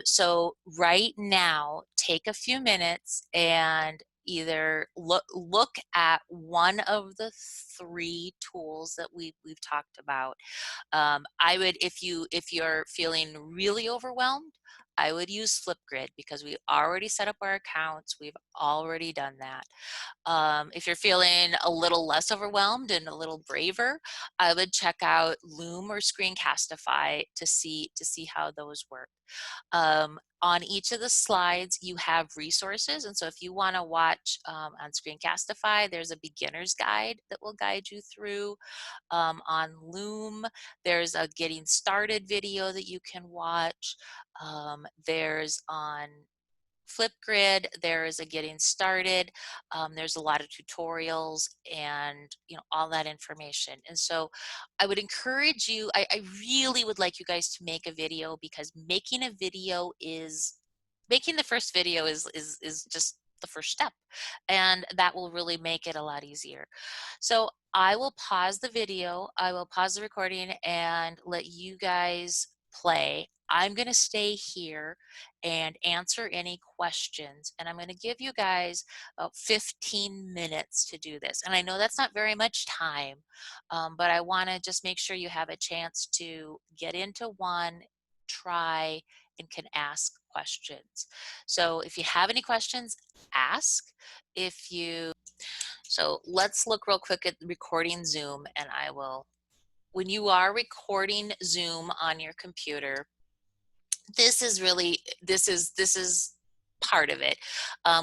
So right now, take a few minutes and either look at one of the 3 tools that we've talked about. I would, if you're feeling really overwhelmed, I would use Flipgrid because we already set up our accounts. We've already done that. If you're feeling a little less overwhelmed and a little braver, I would check out Loom or Screencastify to see how those work. On each of the slides, you have resources. And so if you want to watch on Screencastify, there's a beginner's guide that will guide you through. On Loom, there's a getting started video that you can watch. There's on Flipgrid, there is a getting started. There's a lot of tutorials and all that information. And so I would encourage you, I really would like you guys to make a video, because making the first video is just the first step, and that will really make it a lot easier. So I will pause the video, I will pause the recording and let you guys play. I'm going to stay here and answer any questions, and I'm going to give you guys about 15 minutes to do this. And I know that's not very much time, but I want to just make sure you have a chance to get into one, try, and can ask questions. So if you have any questions, ask. So let's look real quick at recording Zoom, and when you are recording Zoom on your computer, this is part of it.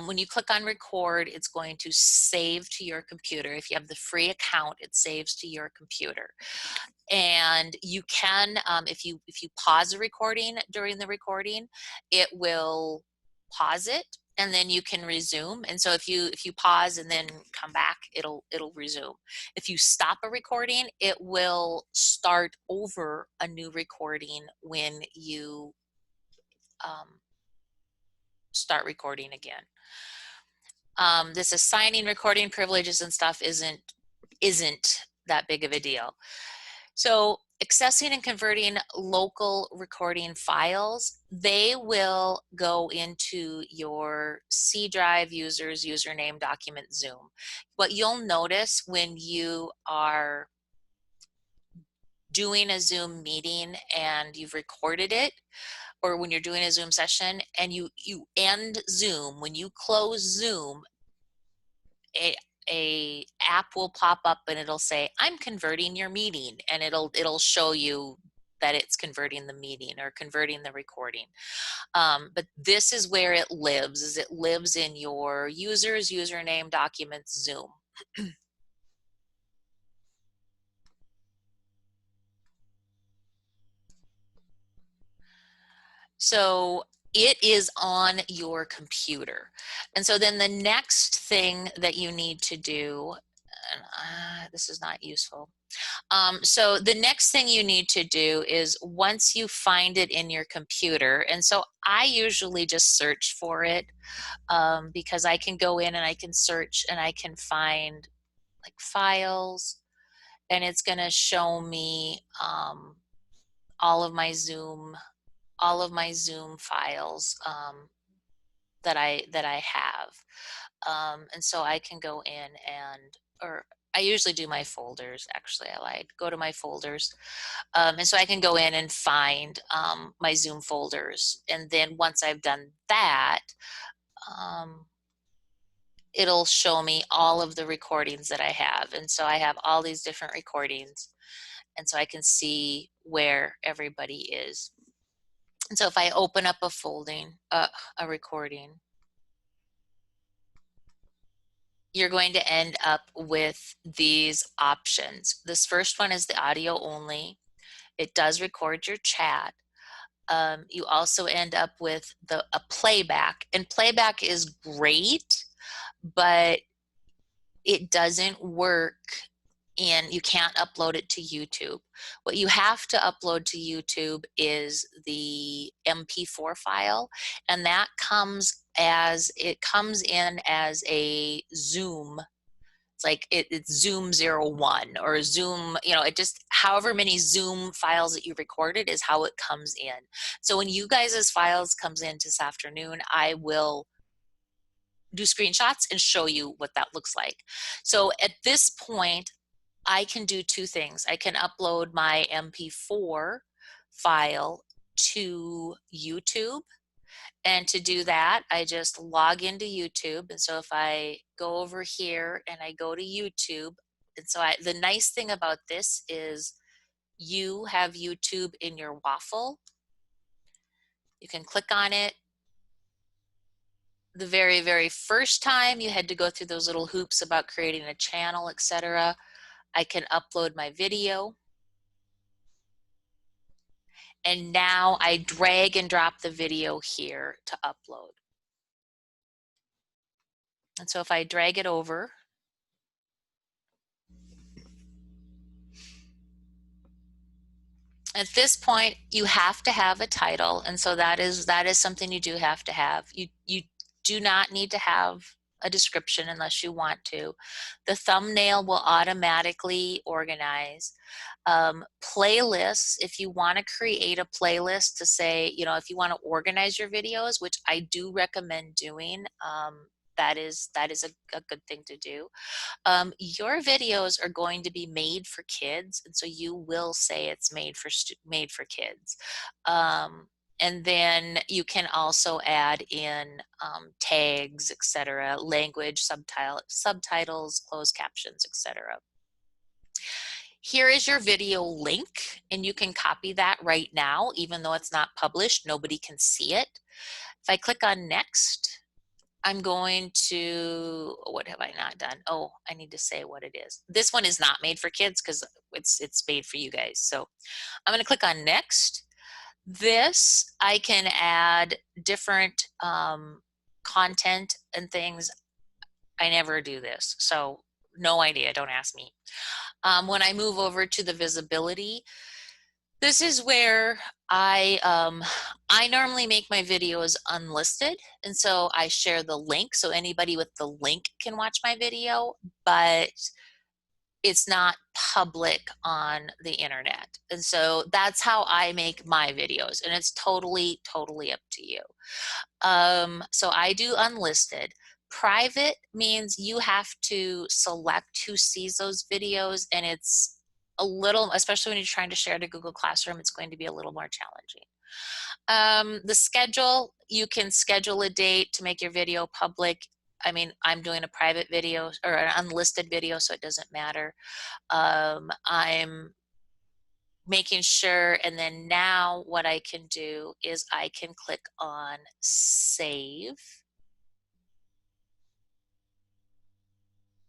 When you click on record, it's going to save to your computer. If you have the free account, it saves to your computer. And you can, if you pause a recording during the recording, it will pause it, and then you can resume. And so if you pause and then come back, it'll resume. If you stop a recording, it will start over a new recording when you start recording again. This assigning recording privileges and stuff isn't that big of a deal. So accessing and converting local recording files, they will go into your C drive user's username document Zoom. What you'll notice when you are doing a Zoom meeting and you've recorded it, or when you're doing a Zoom session and you end Zoom, when you close Zoom, a app will pop up and it'll say, I'm converting your meeting, and it'll show you that it's converting the meeting or converting the recording. But this is where it lives in your user's username documents Zoom. So it is on your computer. And so then the next thing that you need to do, this is not useful. So the next thing you need to do is once you find it in your computer, and so I usually just search for it because I can go in and I can search and I can find like files, and it's going to show me all of my Zoom files that I have. And so I can go in or I usually do my folders. Actually, I like go to my folders. And so I can go in and find my Zoom folders. And then once I've done that, it'll show me all of the recordings that I have. And so I have all these different recordings. And so I can see where everybody is. And so if I open up a recording, you're going to end up with these options. This first one is the audio only. It does record your chat. You also end up with a playback, and playback is great, but it doesn't work and you can't upload it to YouTube. What you have to upload to YouTube is the MP4 file, and that comes in as a Zoom. It's like it's Zoom 01 or Zoom, it just, however many Zoom files that you recorded is how it comes in. So when you guys' files comes in this afternoon, I will do screenshots and show you what that looks like. So at this point, I can do two things. I can upload my MP4 file to YouTube. And to do that, I just log into YouTube. And so if I go over here and I go to YouTube, and so the nice thing about this is you have YouTube in your waffle. You can click on it. The very, very first time you had to go through those little hoops about creating a channel, etc. I can upload my video. And now I drag and drop the video here to upload. And so if I drag it over, at this point you have to have a title, and so that is something you do have to have. You do not need to have a description unless you want to. The thumbnail will automatically organize. Playlists, if you want to create a playlist to say, if you want to organize your videos, which I do recommend doing, that is a good thing to do. Your videos are going to be made for kids, and so you will say it's made for kids. And then you can also add in tags, etc., language, subtitles, closed captions, etc. Here is your video link, and you can copy that right now, even though it's not published. Nobody can see it. If I click on next, I'm going to, what have I not done? Oh, I need to say what it is. This one is not made for kids because it's made for you guys. So I'm going to click on next. This, I can add different content and things. I never do this, so no idea, don't ask me. When I move over to the visibility, this is where I normally make my videos unlisted, and so I share the link so anybody with the link can watch my video, but it's not public on the internet. And so that's how I make my videos, and it's totally up to you. So I do unlisted. Private means you have to select who sees those videos, and it's a little, especially when you're trying to share to Google Classroom, it's going to be a little more challenging. The schedule, you can schedule a date to make your video public. I mean, I'm doing a private video or an unlisted video, so it doesn't matter. I'm making sure, and then now what I can do is I can click on save.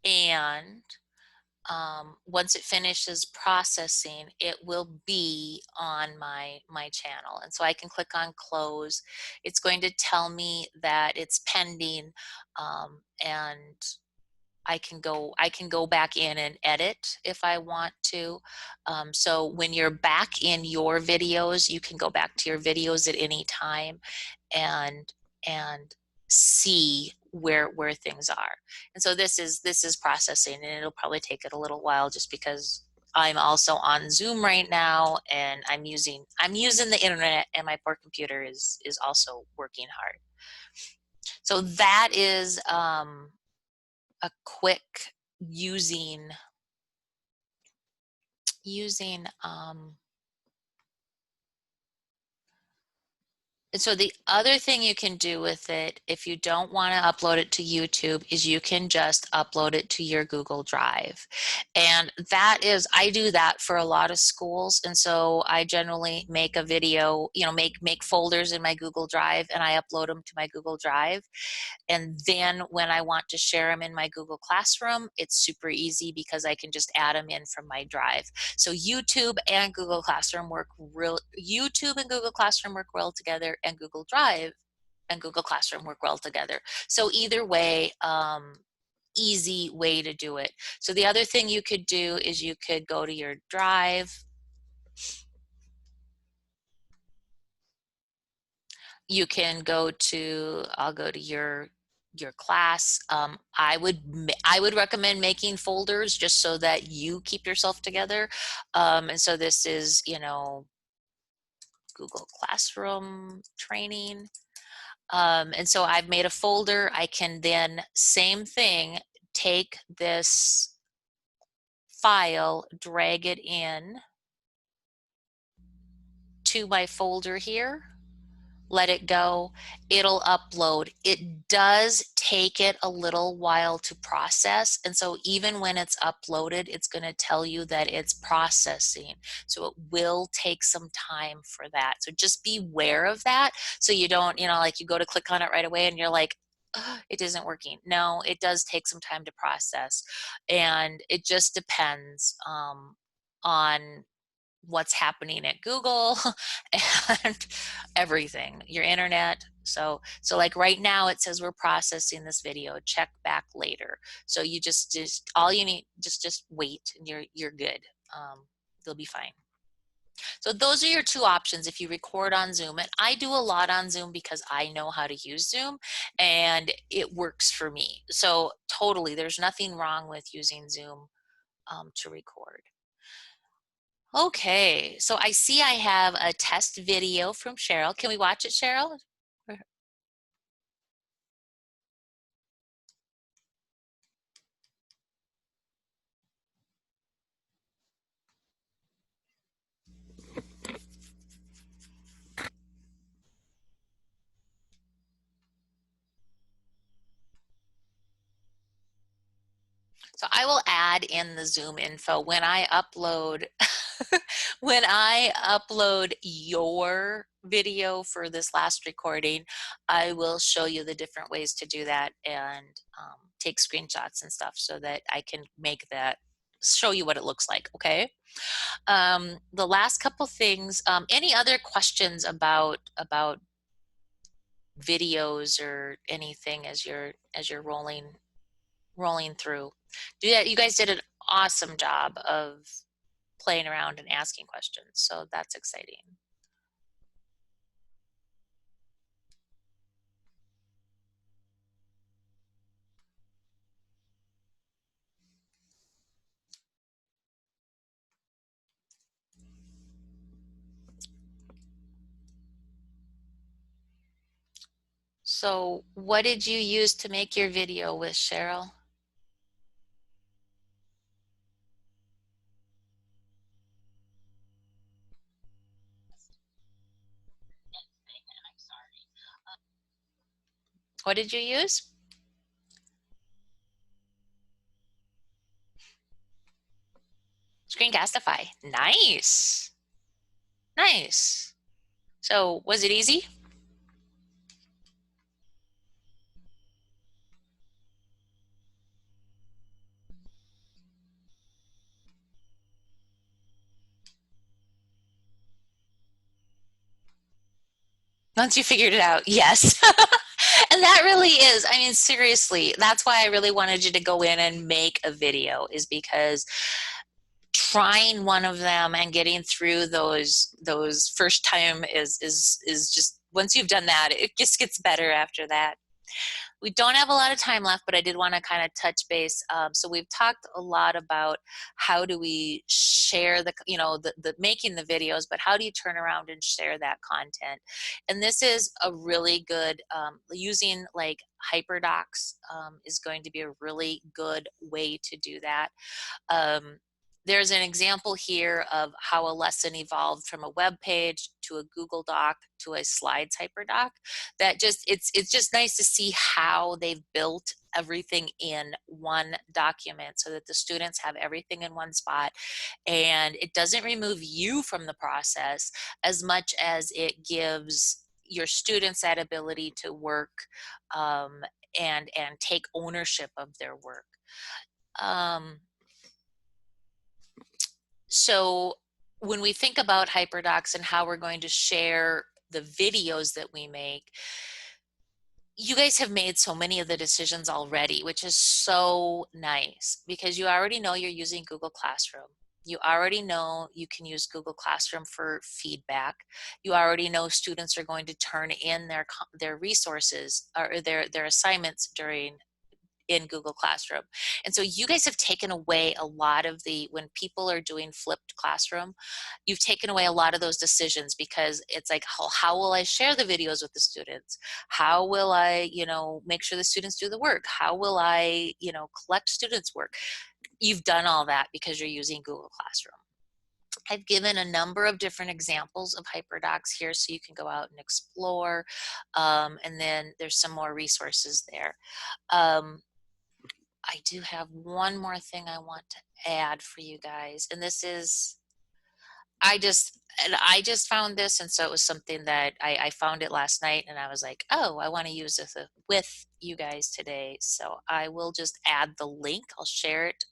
And once it finishes processing, it will be on my channel. And so I can click on close. It's going to tell me that it's pending, and I can go back in and edit if I want to. So when you're back in your videos, you can go back to your videos at any time and see where things are. And so this is processing, and it'll probably take it a little while just because I'm also on Zoom right now, and I'm using the internet, and my poor computer is also working hard. So that is a quick using and so the other thing you can do with it, if you don't want to upload it to YouTube, is you can just upload it to your Google Drive. And that is, I do that for a lot of schools. And so I generally make a video, make folders in my Google Drive, and I upload them to my Google Drive. And then when I want to share them in my Google Classroom, it's super easy because I can just add them in from my drive. So YouTube and Google Classroom work well together, and Google Drive and Google Classroom work well together. So either way, easy way to do it. So the other thing you could do is you could go to your drive. You can go to, I'll go to your class. I would recommend making folders just so that you keep yourself together. And so this is, Google Classroom training. And so I've made a folder. I can then, same thing, take this file, drag it in to my folder here, let it go, it'll upload. It does take it a little while to process, and so even when it's uploaded, it's going to tell you that it's processing. So it will take some time for that. So just beware of that, so you don't, like you go to click on it right away and you're like, oh, it isn't working. No, it does take some time to process, and it just depends on what's happening at Google and everything, your internet. So like right now it says we're processing this video, check back later. So you just all you need, just wait, and you're good. You'll be fine. So those are your two options if you record on Zoom. And I do a lot on Zoom because I know how to use Zoom and it works for me. So totally, there's nothing wrong with using Zoom to record. Okay, so I see I have a test video from Cheryl. Can we watch it, Cheryl? So I will add in the Zoom info when I upload your video for this last recording. I will show you the different ways to do that and take screenshots and stuff so that I can show you what it looks like. Okay. The last couple things. Any other questions about videos or anything as you're rolling through? You guys did an awesome job of playing around and asking questions, so that's exciting. So what did you use to make your video with, Cheryl? What did you use? Screencastify. Nice. Nice. So was it easy? Once you figured it out, yes. And that really is, I mean, seriously, that's why I really wanted you to go in and make a video, is because trying one of them and getting through those first time is just, once you've done that, it just gets better after that. We don't have a lot of time left, but I did want to kind of touch base. So we've talked a lot about how do we share the, you know, the making the videos, but how do you turn around and share that content? And this is a really good, using like HyperDocs is going to be a really good way to do that. There's an example here of how a lesson evolved from a web page to a Google Doc to a slides HyperDoc. That just, it's just nice to see how they've built everything in one document so that the students have everything in one spot, and it doesn't remove you from the process as much as it gives your students that ability to work and take ownership of their work. So when we think about HyperDocs and how we're going to share the videos that we make, you guys have made so many of the decisions already, which is so nice, because you already know you're using Google Classroom. You already know you can use Google Classroom for feedback. You already know students are going to turn in their resources or their assignments in Google Classroom. And so you guys have taken away a lot of the, when people are doing flipped classroom, you've taken away a lot of those decisions, because it's like, how will I share the videos with the students? How will I, you know, make sure the students do the work? How will I, you know, collect students' work? You've done all that because you're using Google Classroom. I've given a number of different examples of HyperDocs here so you can go out and explore. And then there's some more resources there. I do have one more thing I want to add for you guys, and this is, I just found this, and so it was something that I found it last night, and I was like, oh, I want to use this with you guys today. So I will just add the link. I'll share it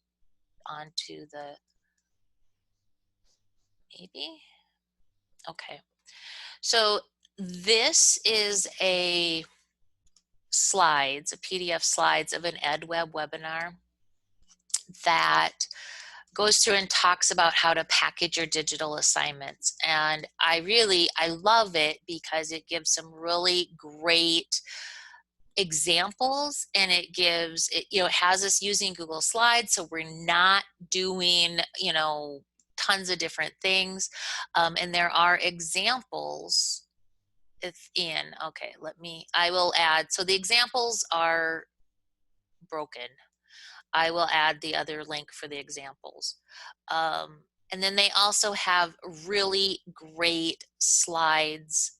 onto the, maybe, okay. So this is a PDF slides of an EdWeb webinar that goes through and talks about how to package your digital assignments. And I love it because it gives some really great examples, and it gives it, you know, it has us using Google Slides, so we're not doing, you know, tons of different things. And there are examples in, okay, I will add, so the examples are broken. I will add the other link for the examples. And then they also have really great slides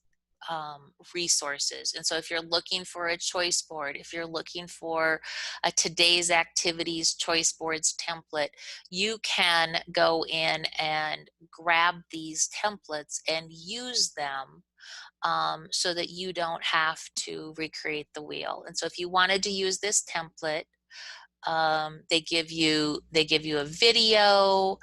resources. And so if you're looking for a choice board, if you're looking for a today's activities choice boards template, you can go in and grab these templates and use them so that you don't have to recreate the wheel. And so if you wanted to use this template, they give you a video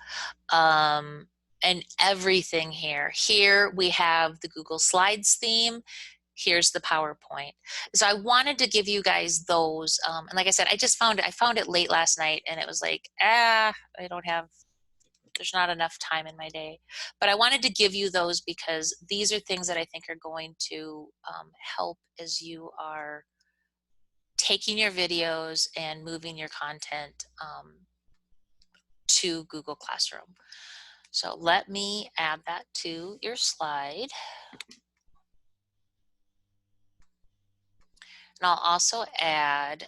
and everything here. Here we have the Google Slides theme. Here's the PowerPoint. So I wanted to give you guys those. And like I said, I found it late last night, and it was like, there's not enough time in my day. But I wanted to give you those because these are things that I think are going to help as you are taking your videos and moving your content to Google Classroom. So let me add that to your slide. And I'll also add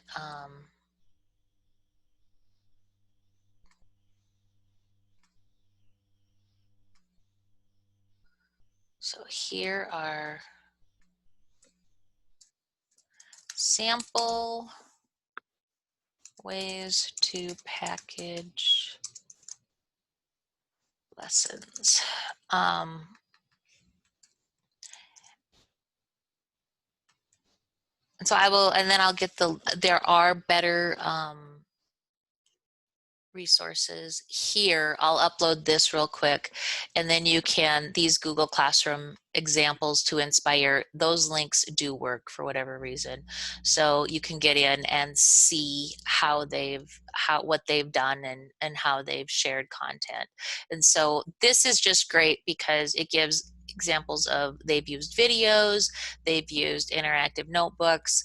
so here are sample ways to package lessons. And so I will, and then I'll get there are better resources here. I'll upload this real quick, and then you can, these Google Classroom examples to inspire, those links do work for whatever reason. So you can get in and see how what they've done and how they've shared content. And so this is just great because it gives examples of, they've used videos, they've used interactive notebooks.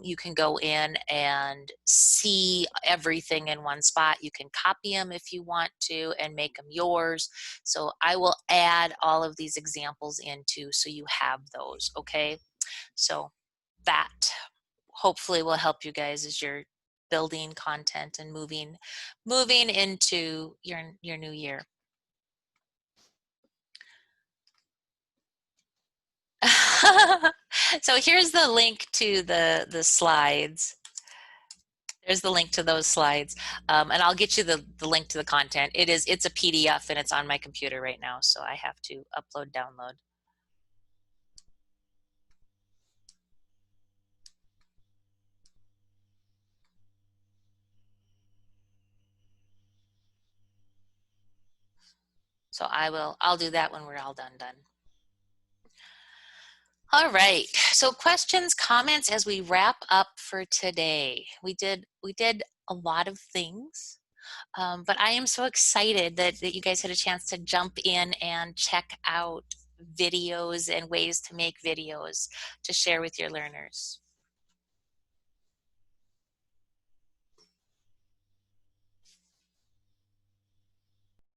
You can go in and see everything in one spot. You can copy them if you want to and make them yours. So I will add all of these examples into so you have those, okay? So that hopefully will help you guys as you're building content and moving into your new year. So here's the link to the slides. There's the link to those slides, and I'll get you the link to the content. It's a PDF and it's on my computer right now, so I have to download. So I'll do that when we're all done. All right, so questions, comments as we wrap up for today. We did a lot of things, but I am so excited that you guys had a chance to jump in and check out videos and ways to make videos to share with your learners.